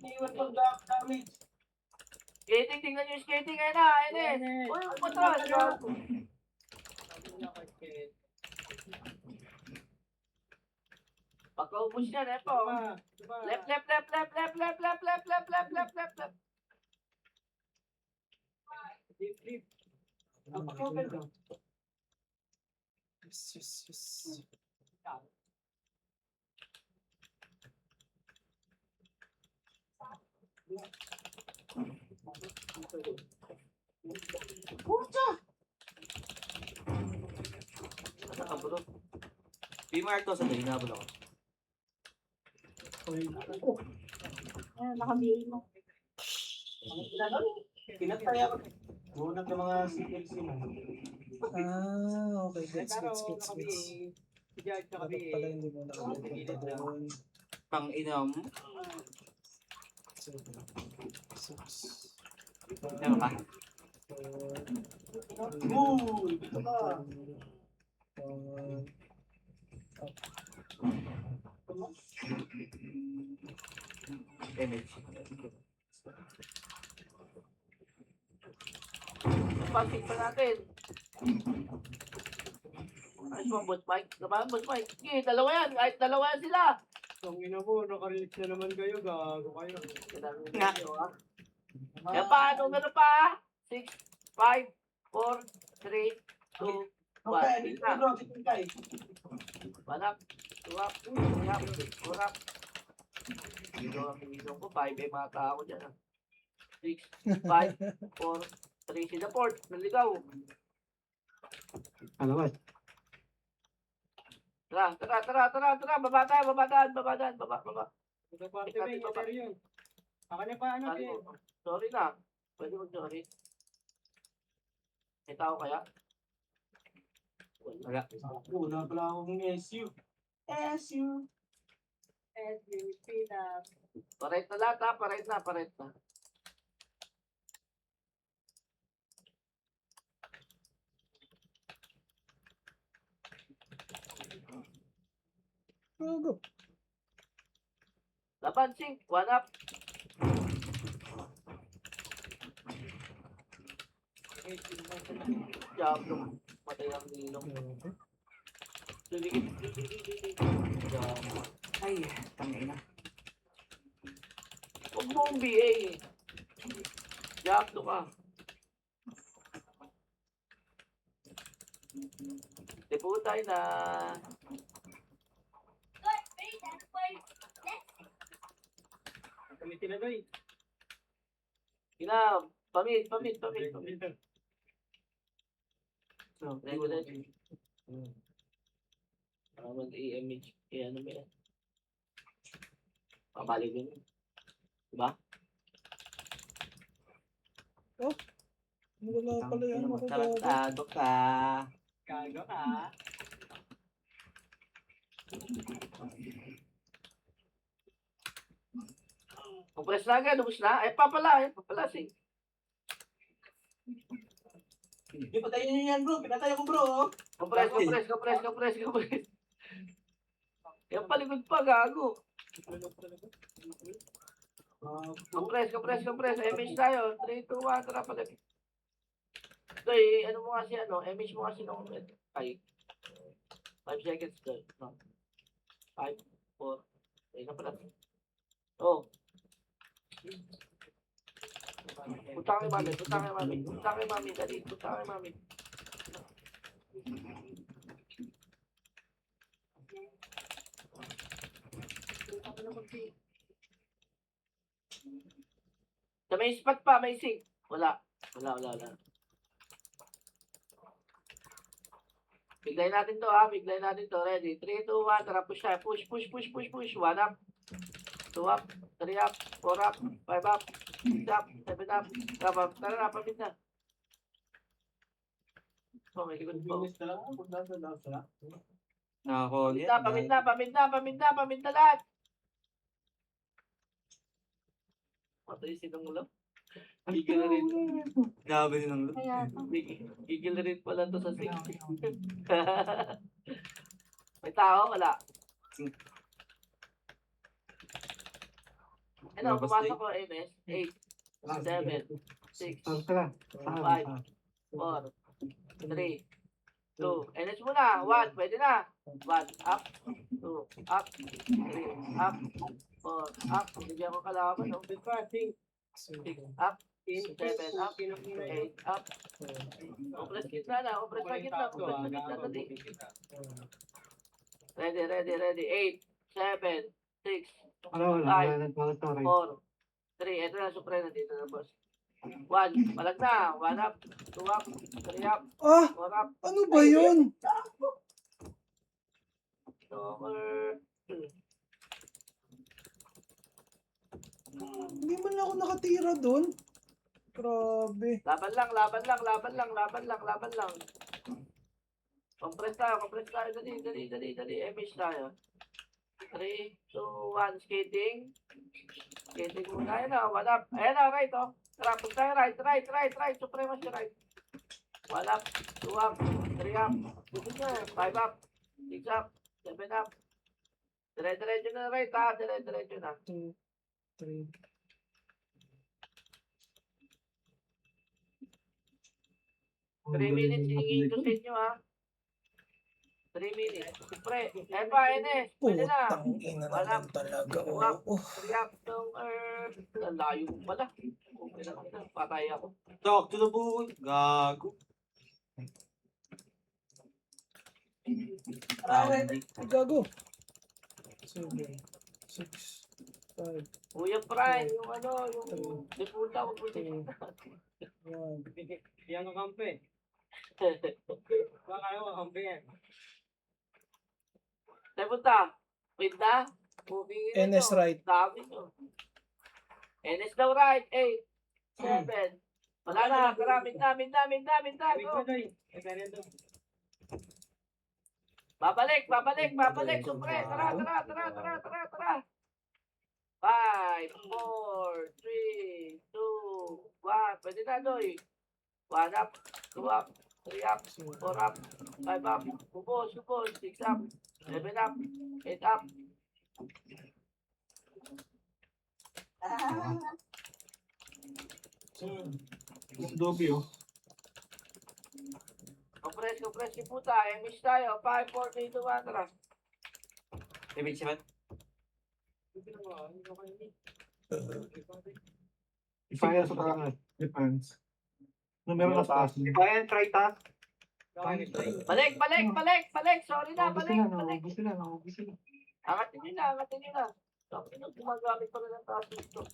Speaker 7: Iwan pang damage.
Speaker 1: Skating, tingnan yung skating. Ayun na, ayun eh. Uy, patras. Gago. Pagkaubos yan, eh po. Left, left, left, left, left, left, left, left, left, left, left, left, left.
Speaker 7: Napaka-open daw.
Speaker 5: Yes, yes, yes.
Speaker 1: Nakabulok.
Speaker 2: P-mark to sa tayo, nabul ako.
Speaker 6: Naka-BA mo.
Speaker 7: Pinatay ako. Bunag ng mga CLC mo.
Speaker 5: Okay, gets.
Speaker 4: Judge na
Speaker 5: Dapat pala hindi mo nakapunta doon.
Speaker 2: Pang inam.
Speaker 5: 7, 6,
Speaker 2: Meron ka?
Speaker 5: 4,
Speaker 7: Uy, dito ka.
Speaker 5: 1.
Speaker 2: Image.
Speaker 1: Pasig pa natin. Ayos mo, boss Mike. Naman, boss Mike. Sige, dalawa yan. Kahit dalawa yan sila.
Speaker 4: Ang ina mo, nakarelate na naman kayo, gago kayo.
Speaker 2: Nga.
Speaker 1: Yan pa, numero pa. 6, 5, 4, 3, 2, 1.
Speaker 7: Okay, dito ka bro, dito ka eh.
Speaker 1: Balak. Tuwap. Tuwap. Tuwap. Dito ang pinito ko. 5 eh, mga tao dyan. 6, 5, 4, 3. Sila port. Naligaw.
Speaker 3: Alawas.
Speaker 1: Tara. Babadaan. Baba.
Speaker 4: Sa parte ba yung other yun? Akin na pa ano
Speaker 1: Sabi
Speaker 4: din.
Speaker 1: ko, sorry na. Pwede mag-sorry. May tao kaya?
Speaker 2: Wala.
Speaker 7: Wala pala akong SU. SU.
Speaker 1: Paret na lahat ha. Paret na.
Speaker 5: Go.
Speaker 1: Laban, sing. 1 up. Job. Matay ang nilong. Suligit. Job.
Speaker 2: Ay, tangin na.
Speaker 1: Huwag mong BA. Job to ka. Debutay na.
Speaker 4: Kami tinagoy.
Speaker 1: Ina, pamit. So, regular. Para mag-i-image. Ano ba yan? Pabalik yun. Diba?
Speaker 5: Wala pala yan. Ako gago.
Speaker 2: Tarantado ka.
Speaker 4: Gago ka.
Speaker 1: Compress na agad, ubus na. Ay, papala, sing.
Speaker 7: Di patayin niyo yan bro, pinatay ako bro.
Speaker 1: Compress. Yan palikod pa, gago. Compress. Image tayo. 3, 2, 1, tara pala. Ito ano mo kasi image mo kasi nung, ay, 5 seconds doon. No. 5, 4, ay na pala. Oh. Punta kay mami, dali. Punta kay mami. Sa may spot pa, may sink. Wala. Biglayin natin to ha. Ready? 3, 2, 1. Tara, push tayo. Push. 1 up. 2 up. 3 up. 4 up. 5 up. 6 up. 7 up. Tara na, pamit na. Oh, may likod po.
Speaker 7: Bilis na lang ako, punta sa lasa na.
Speaker 2: Nakakulit.
Speaker 1: Pamit na lahat. Patay sinong ulam. Gigil na rin.
Speaker 2: Grabe din ang look.
Speaker 6: Kaya
Speaker 1: Gigil na rin pala to sa sink. May tao, wala. Ano,
Speaker 2: Lumabas
Speaker 1: pumasok
Speaker 2: na
Speaker 1: ko, MS. 8, 7, 6,
Speaker 3: Tara.
Speaker 1: 5, 4, 3, 2. NS muna. 1. Pwede na. 1. Up. 2. Up. 3. Up. 4. Up. Bigyan ko kalaban. No?
Speaker 4: Passing.
Speaker 1: 6. Up. 7. Up. 8. Up. Compress gitna na. Compress na gitna. Compress na gitna. Dali. Ready. 8, 7, 6,
Speaker 3: Wala. Bakit to, right?
Speaker 1: 4, 3. Ito na, supreme na dito na, boss. 1. Balag na. 1 up. 2 up. 3 up.
Speaker 5: Ah!
Speaker 1: 4 up.
Speaker 5: Ano ba yun?
Speaker 1: Number 2.
Speaker 5: Hindi man ako nakatira doon. Grabe.
Speaker 1: Laban lang. Compress tayo. Dali. MH tayo. 3, 2, 1. Skating muna. Ayan na. 1 up. Ayan na, right, oh. Tara, punta tayo, right. Supreme siya, right. 1 up. 2 up. 3 up. 5 up. 6 up. 7 up. Dire-diretso na, right, ha. Dire-diretso na.
Speaker 5: 2, 3.
Speaker 1: 3 minutes hingin ko sa inyo, ha. 3 minutes. Siyempre. Epa, Enes. Pwede na.
Speaker 5: Putang ina naman talaga. Oh.
Speaker 1: 3 up ng earth. Ang layo mo pala. Okay na. Patay ako.
Speaker 2: Talk to the boy. Gago. Hindi.
Speaker 5: Gago. 7, 6, 5,
Speaker 1: Kuya Brian, yung ano, yung diputa. Huwag mo din.
Speaker 5: 1.
Speaker 4: Yan ang kampe. Baka kayo ang kampe yan.
Speaker 1: Diputa. Wait na. Moving in.
Speaker 5: NS right.
Speaker 1: Dami nyo. NS daw right. 8, 7. Wala na. Karaming namin.
Speaker 4: Wait
Speaker 1: Go.
Speaker 4: na doy. Kaya doon.
Speaker 1: Babalik. Supre. Tara. 5, 4, 3, 2, 1. Pwede na, Doy. 1 up, 2 up, 3 up, 4 up, 5 up. Kupos. 6 up, 7 up, 8 up.
Speaker 3: Dobby, oh.
Speaker 1: Compress yung puta. Miss tayo. 5, 4, 3, 2, 1. Tara.
Speaker 2: Image naman.
Speaker 3: Ifaya sa taas. Depends. Numero na taas.
Speaker 2: Ayan, try task.
Speaker 1: Balik. Sorry na, balik.
Speaker 3: Naubos sila.
Speaker 1: Angatin nyo na. Sabi nyo, gumagamit pa rin ang taas ng stock.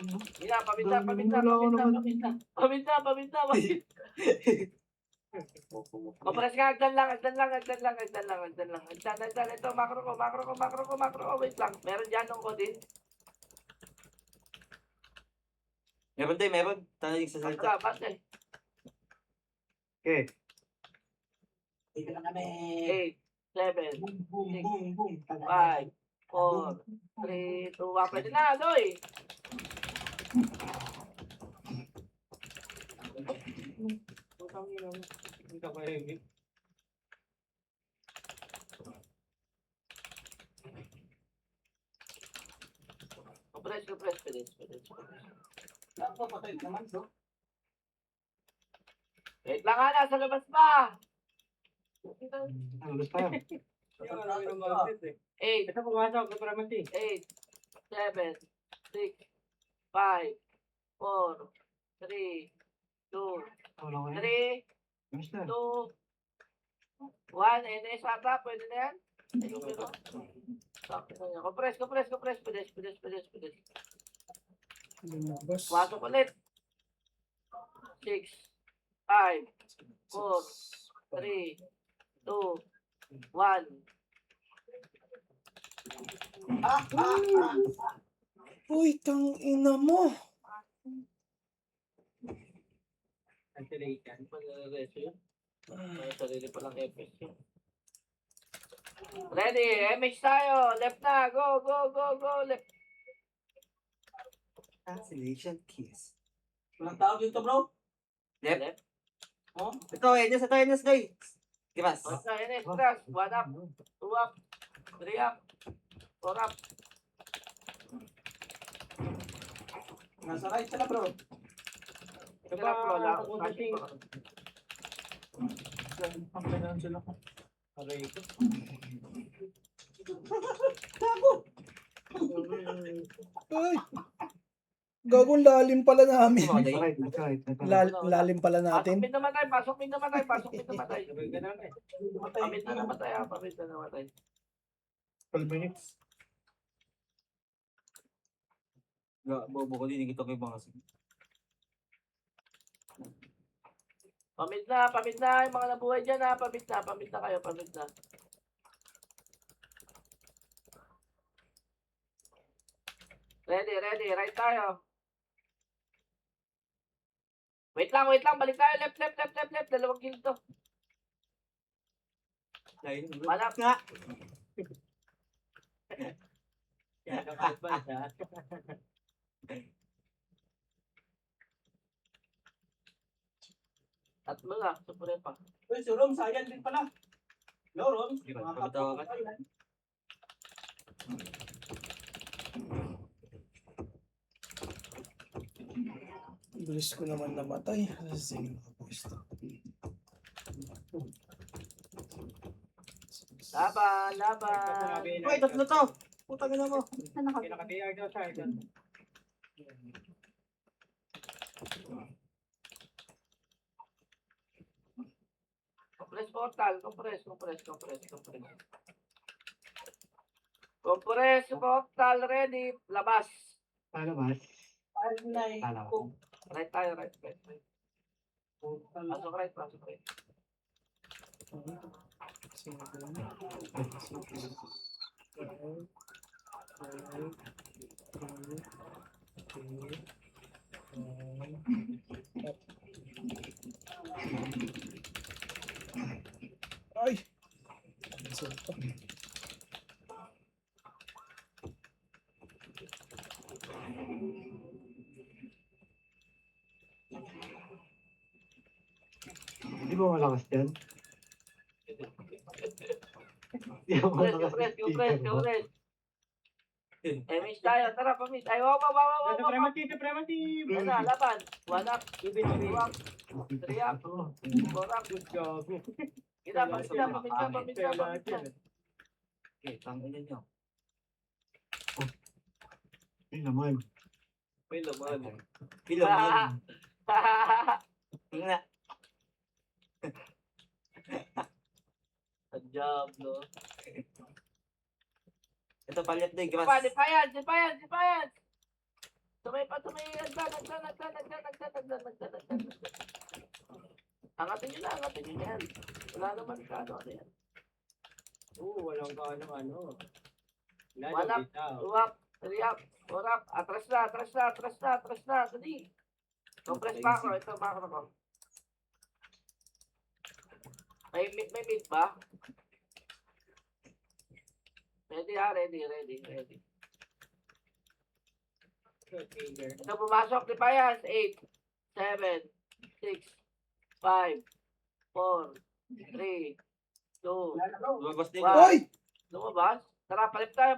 Speaker 1: Hindi na, paminta. Kompres ka, agdan lang. Ito, makro ko. Wait lang. Meron dyan nung ko din.
Speaker 2: Meron. Tanong sa salita.
Speaker 1: Basta eh.
Speaker 3: Okay.
Speaker 1: 8, 7,
Speaker 3: Boom.
Speaker 1: 5, 4, 3, 2, 1. Pwede na, Doy.
Speaker 4: Putang ina mo. Hindi ka pa heavy.
Speaker 1: Compress. Wait lang nga, nasa labas pa.
Speaker 3: Alas tayo.
Speaker 4: Yung marami ng malapit eh.
Speaker 1: 8,
Speaker 4: Ito pumasok sa Pramati.
Speaker 1: 8, 7, 6, 5, 4, 3, 2,
Speaker 3: Wala ko yan.
Speaker 1: 3,
Speaker 3: Basta.
Speaker 1: 2, 1. NS ata, pwede na yan? Compress. Pedes.
Speaker 5: Lumabas.
Speaker 1: Pasok ulit. 6, 5, 4, 3, 2, 1.
Speaker 5: Uy, tang ina mo.
Speaker 4: Antilate yan.
Speaker 1: May sarili palang FS yun. Ready, MH tayo. Left na. Go. Left.
Speaker 2: Cancellation kiss.
Speaker 7: Walang tao dito, bro.
Speaker 2: Left.
Speaker 1: Left.
Speaker 2: Ito, Enes, guys. Gimas.
Speaker 1: Okay, Enes, atras. 1 up, 2 up, 3 up, 4 up.
Speaker 7: Nasa right sila bro.
Speaker 1: Tira pro lang.
Speaker 4: Pagdating.
Speaker 7: Pagkailan sila.
Speaker 4: Aray ko.
Speaker 5: Ay! Gagong lalim pala namin.
Speaker 2: Kumaday.
Speaker 3: Right.
Speaker 5: Lalim pala
Speaker 1: Pasok
Speaker 5: natin.
Speaker 1: min namatay, pasok min namatay, pasok min namatay.
Speaker 4: Sabay ka na eh.
Speaker 1: Pamit na namatay, pamit na namatay.
Speaker 3: 12 minutes.
Speaker 2: Bobo ko din, kita ko yung mga
Speaker 1: Pamit na, yung mga nabuhay dyan ha, pamit na kayo, pamit na. Ready, right tayo. Wait lang, balik tayo, left, dalawang kill to. Malap nga.
Speaker 4: Kaya nakapad ha.
Speaker 1: Tatlo na, supure pa.
Speaker 7: Uy, si Rom, sayang din pala. No, Rom.
Speaker 2: Sige,
Speaker 7: Mga
Speaker 2: pagkatawa ka.
Speaker 7: kapatid.
Speaker 5: Bilis ko naman namatay. Sige, nakapwesto.
Speaker 1: Laban.
Speaker 2: Uy, tatlo to! Putang ina mo.
Speaker 4: Naka-BR daw siya. Ito.
Speaker 1: Compress portal, compress. Compress portal ready, labas.
Speaker 3: Ano ba?
Speaker 7: Alay
Speaker 3: Kala
Speaker 7: ko.
Speaker 3: ko.
Speaker 1: Right tayo, right. Pasok right.
Speaker 5: Ay! Cancel to.
Speaker 3: Hindi ba malakas yan? Hindi ako malakas yung speaker mo.
Speaker 1: Compress. Miss tayo, tara pamit. Ay, wow.
Speaker 4: Premative.
Speaker 1: Yan na, laban. 1 up,
Speaker 4: Ibig
Speaker 1: 2 up, 3 up, 4 up.
Speaker 4: Good job.
Speaker 1: Pamit na.
Speaker 2: Okay, tangin niyo.
Speaker 3: Ay naman.
Speaker 1: May laman.
Speaker 2: Ilang yun. Nga.
Speaker 1: Good job, no?
Speaker 2: Ito palit na yung grass.
Speaker 1: Defiance. Tumay. Nagdan. Angatin nyo na yan. Wala naman ano yan.
Speaker 4: Walang ano.
Speaker 1: One up, 2 up, 3 up, 4 up. Atras na. Dali. Compress macro. Ito macro ko. May mid ba? Ready. Ito pumasok, Defiance. 8, 7, 6, 5, 4, 3, 2,
Speaker 2: Lumabas din.
Speaker 1: Wow.
Speaker 5: Ay!
Speaker 1: lumabas. Tara, palit na.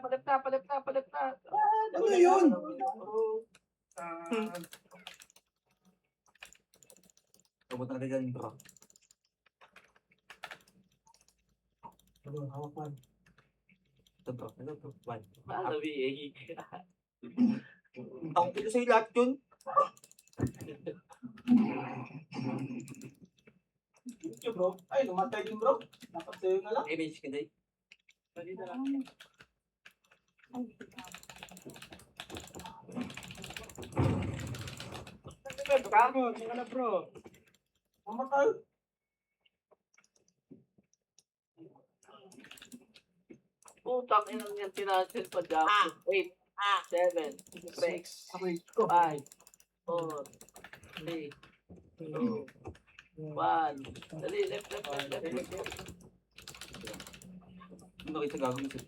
Speaker 5: Ano yun?
Speaker 2: Pumunta na dyan bro.
Speaker 3: Ano, hawak man.
Speaker 2: Ito bro. One.
Speaker 1: Malawi
Speaker 2: Ang pila sa'yo lahat yun.
Speaker 7: Thank you, bro. Ay, lumatay din, bro. Dapat sa'yo na lang.
Speaker 2: Image ka day.
Speaker 4: Dito lang.
Speaker 1: Bro,
Speaker 4: Tingnan na bro.
Speaker 7: Mamatay.
Speaker 1: putang inang yan tinasil pa dyan. 8, 7, 6, 5, 4, 3, 2, 1. Dali, left.
Speaker 2: Ano kayo sa gagawin sa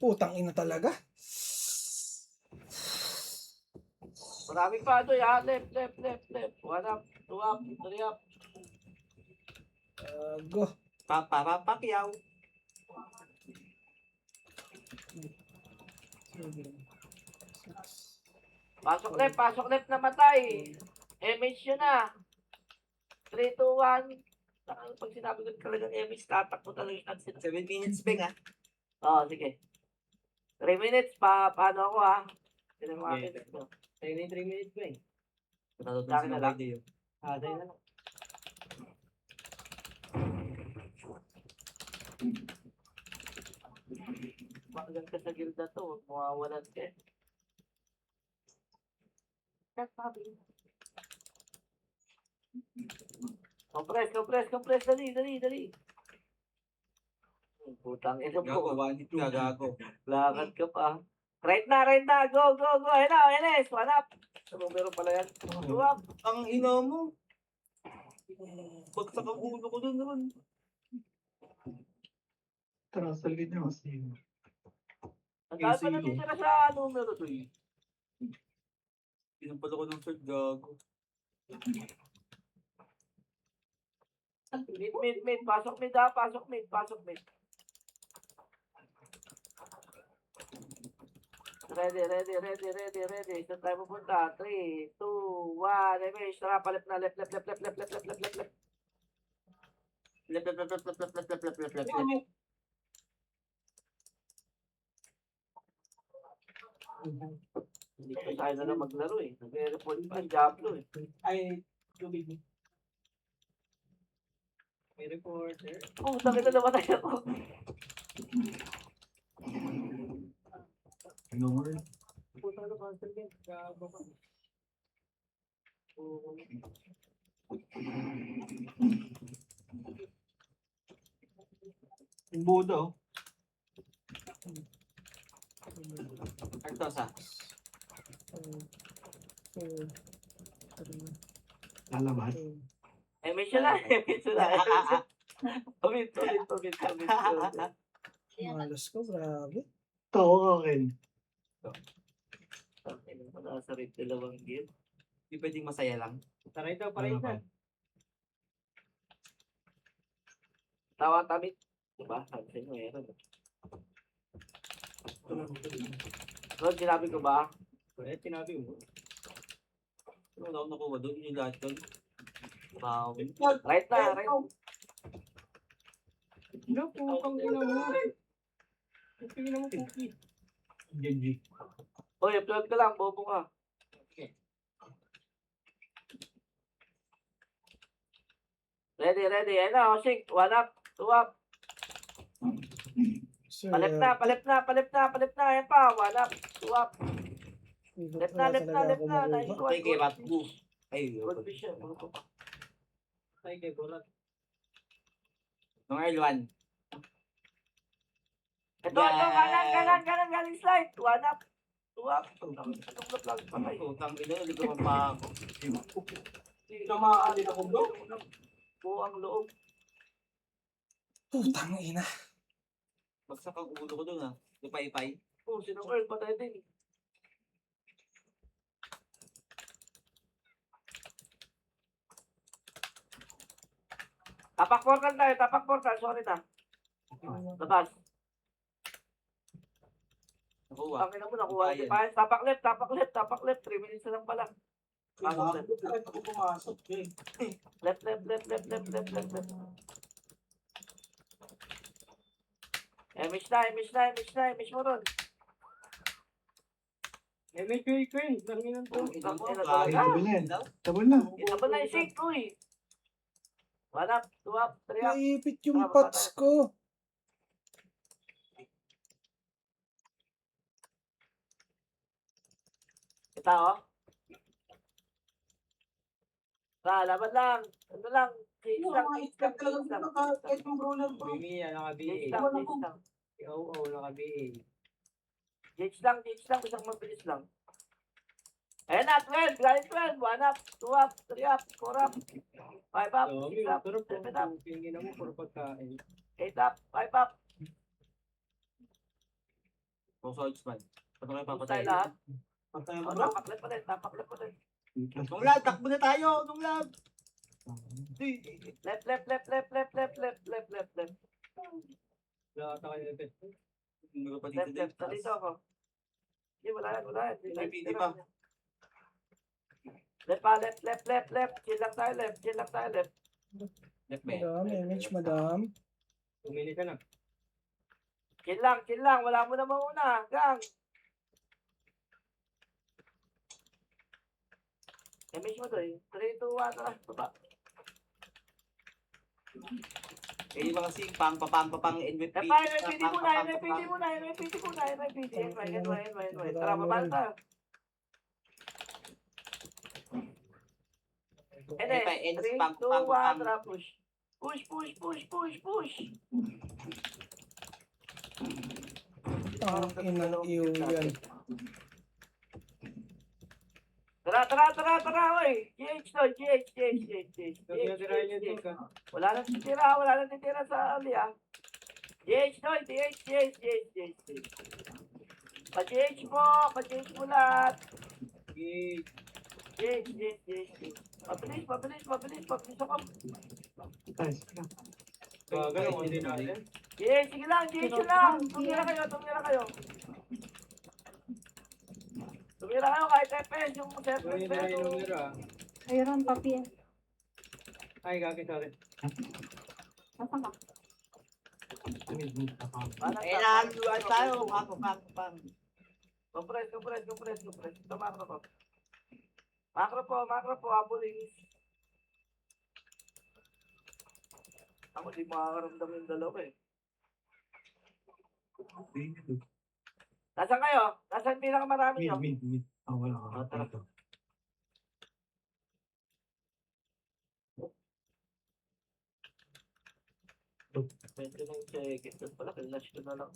Speaker 5: Putang ina talaga.
Speaker 1: Maraming pa doy ha. Left, left, left, left. 1 up, 2 up, 3 up.
Speaker 5: Go.
Speaker 2: Papapakyaw.
Speaker 1: Pasok left na matay. MH yun na. 3, 2, 1. Pag sinabi ko talagang MH, tatakbo talaga yung sila.
Speaker 2: 7 minutes, Beng, ah.
Speaker 1: Oo, sige. 3 minutes, paano ako ha? Sino yung mga
Speaker 4: Okay.
Speaker 1: minutes mo?
Speaker 4: Tayo na yung 3 minutes ba eh.
Speaker 2: Natutunan
Speaker 1: Dami
Speaker 2: si
Speaker 1: na
Speaker 2: Ma'am
Speaker 1: lang.
Speaker 2: Heidi, yun.
Speaker 4: Tayo na lang.
Speaker 1: Makagal ka sa gilda to, mawawalan ka. Sabi. Compress, dali. Putang ina
Speaker 2: Gago,
Speaker 1: mo.
Speaker 2: 1 hit ka, gago.
Speaker 1: Lakad ka pa. Right na, go. Hello, Enes, one up. Sa numero pala yan. 2 up.
Speaker 2: Ang ina mo. Bagsak ang ulo ko dun naman.
Speaker 3: Transfer ka niya kasi.
Speaker 1: Ang dami pa natitira sa numero 2.
Speaker 2: Pinampala ko ng third, gago.
Speaker 1: Mid. Pasok mid ha, pasok mid. Ready. Saan tayo pupunta? 3, 2, 1. Emesh, tara, palit na. Left.
Speaker 2: Lep.
Speaker 1: Hindi ko tayo na lang maglaro eh. Nag-report pa ang Diablo eh.
Speaker 7: Ay, tubig.
Speaker 4: May reporter.
Speaker 1: Oh, sakit na naman tayo ako.
Speaker 4: Puta na cancel game. Gago ka. Oo.
Speaker 3: Yung Buda, oh.
Speaker 2: Artosa.
Speaker 3: Lalabas.
Speaker 1: Emesh na. Tumit.
Speaker 5: Malas ko, grabe.
Speaker 3: Tawa ka rin.
Speaker 1: Nasa rin dalawang game.
Speaker 2: Di pwedeng masaya lang.
Speaker 4: Taray daw, paray na.
Speaker 1: Tawa tamit. Diba? Sabi sa inyo, meron. Lord, sinabi ko ba?
Speaker 4: Eh, sinabi mo.
Speaker 2: Ano wala akong nakuha doon? Yung lahat doon. Wow.
Speaker 1: Right na.
Speaker 4: No, putang ina mo. Putang ina mo, Cookie.
Speaker 3: Genji.
Speaker 1: Oy, upload ka lang. Bobo ka. Ready. Ayun na, Osing. 1 up, 2 up.
Speaker 5: Sir,
Speaker 1: Palit na. Ayan pa. 1 up, 2 up. Left na. Nice one.
Speaker 2: Tay kay Ratbu. Ay,
Speaker 1: Good vision.
Speaker 4: Ay, kay Borat.
Speaker 2: Nung L1.
Speaker 1: Ito, kanan, galing slide. 1 up, 2 up. Anong vlog patay?
Speaker 2: Utang ina, nalito pa ako.
Speaker 7: Tumakaalit ako, bro.
Speaker 1: Buang loob.
Speaker 5: putang ina.
Speaker 2: Bagsak ang ulo ko doon, ah. Lupay-pay.
Speaker 1: Oh, sinong Earl patay din. Tapak portal. Sorry na. Labas.
Speaker 2: Nakuha.
Speaker 1: Tangin mo, nakuha.
Speaker 2: Ayan.
Speaker 1: Tapak left. 3 minutes na lang pala. Pasok left.
Speaker 7: Kahit ako pumasok, eh.
Speaker 1: Left. Mish mo ron.
Speaker 4: Eh, may Queen. Tanginan to.
Speaker 1: Ina talaga.
Speaker 3: Double na yan. Double na.
Speaker 1: Ina ba na yung shake ko eh. 1 up, 2 up, 3 up.
Speaker 5: Naipit yung pots ko.
Speaker 1: Ito oh. Laban lang. Ano lang. Chase
Speaker 7: Yung
Speaker 1: lang.
Speaker 7: mga iskap talaga kahit yung brawler, bro.
Speaker 4: Mimi, naka-BA. Oo, naka-BA.
Speaker 1: Gauge lang. Isang mabilis lang. Ayan na, 12. Galing 12. 1 up, 2 up, 3 up, 4 up, 5 up,
Speaker 4: So,
Speaker 1: 6 up,
Speaker 4: pero
Speaker 1: 7 up,
Speaker 4: tingin mo, puro pagkain.
Speaker 1: 8 up, 5 up.
Speaker 2: Kung swordsman. Paano kayo
Speaker 1: Bustay
Speaker 2: papatay?
Speaker 1: lahat.
Speaker 7: Pantay
Speaker 1: Oh,
Speaker 7: mo bro.
Speaker 1: tapak left ulit, tapak left ulit.
Speaker 2: Nung lab, takbo na tayo! Nung lab!
Speaker 1: Left, left, left, left, left, left, left, left, left, left.
Speaker 4: Wala ata kayo epit.
Speaker 2: Meron pa dito
Speaker 1: Left,
Speaker 2: din.
Speaker 1: left. Nandito ako. Hindi, wala yan, wala yan.
Speaker 2: May PD pa.
Speaker 1: Left pa, left, left, left, left. Chill lang tayo, left. Chill lang tayo, left.
Speaker 2: Left me.
Speaker 5: Madam, image, madam.
Speaker 4: Tumili ka na.
Speaker 1: Chill lang, chill lang. Wala mo na mauna. Gang. Image mo doon. 3, 2, 1, tara. Baba.
Speaker 2: Eh, yung mga pang, MVP.
Speaker 1: Left pa, NYPD muna, NYPD muna, NYPD muna, NYPD. NY. Tara, baba na tayo.
Speaker 2: Eh, pa,
Speaker 1: 3, 2,
Speaker 2: pang,
Speaker 1: 1, tara, push. Push, push, push, push, push.
Speaker 5: Ang inang iyo yan.
Speaker 1: Tara, tara, tara, tara, oy. GH to, GH.
Speaker 4: Tirahin niyo ito ka.
Speaker 1: Wala nang titira sa ali, ah. GH to, GH. Pa-GH mo lahat. GH. Mabilis ako.
Speaker 3: Guys,
Speaker 4: Bagal ang hindi natin.
Speaker 1: GH, sige lang, GH lang. Tumira kayo. Tumira kayo kahit TPS, yung
Speaker 4: Ano
Speaker 1: separate
Speaker 4: yung tirahin
Speaker 1: pero.
Speaker 4: yung nira?
Speaker 6: Ayun, papi.
Speaker 4: Ay, gagi, sorry.
Speaker 6: Nasaan ka?
Speaker 2: Eh, nahaluan tayo. Pang.
Speaker 1: Compress. Ito, macro po, abuling. Ako di makakaramdam yung dalawa eh. Nasaan kayo? Nasaan pinakamarami nyo?
Speaker 3: mid. Wala.
Speaker 1: Tara. Pwede na yung check. Ito pala, kilash ko na lang.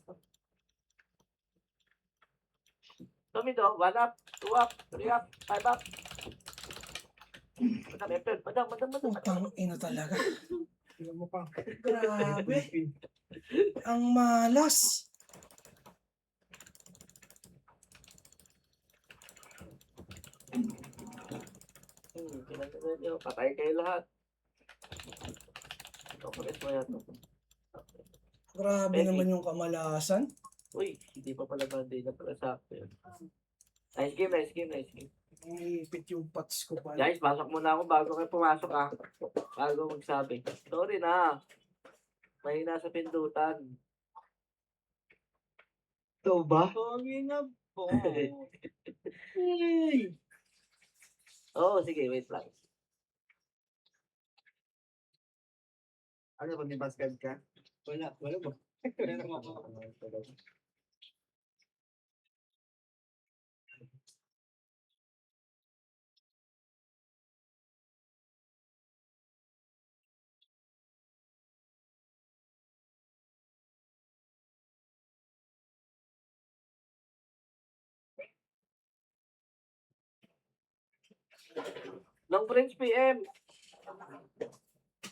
Speaker 1: Tumido, 1 up, 2 up, 3 up, 5 up. Madam.
Speaker 5: Putang ina talaga.
Speaker 3: Tingnan mo pa.
Speaker 5: Grabe. Ang malas.
Speaker 1: Kinagawa nyo, patay kayo lahat. Ito, pares mo yan.
Speaker 5: Grabe naman yung kamalasan.
Speaker 1: Uy, hindi pa pala banday na pala sa akin. Nice game.
Speaker 5: Ipit yung pats ko pa.
Speaker 1: Guys, pasok muna ako bago kayo pumasok ah. Bago magsabi. Sorry na. Mahina sa pindutan.
Speaker 3: Ito ba?
Speaker 2: Sorry na po.
Speaker 1: Oo, sige, wait lang.
Speaker 2: Ano ba, may basket ka?
Speaker 4: Wala ba? Wala na ako.
Speaker 1: Long French PM.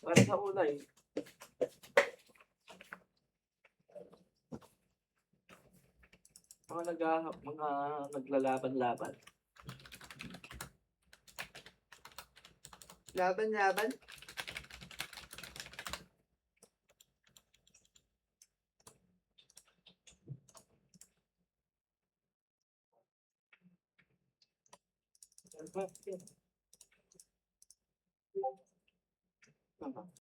Speaker 1: Para sa ulay. Mga naglalaban-laban.
Speaker 2: Laban.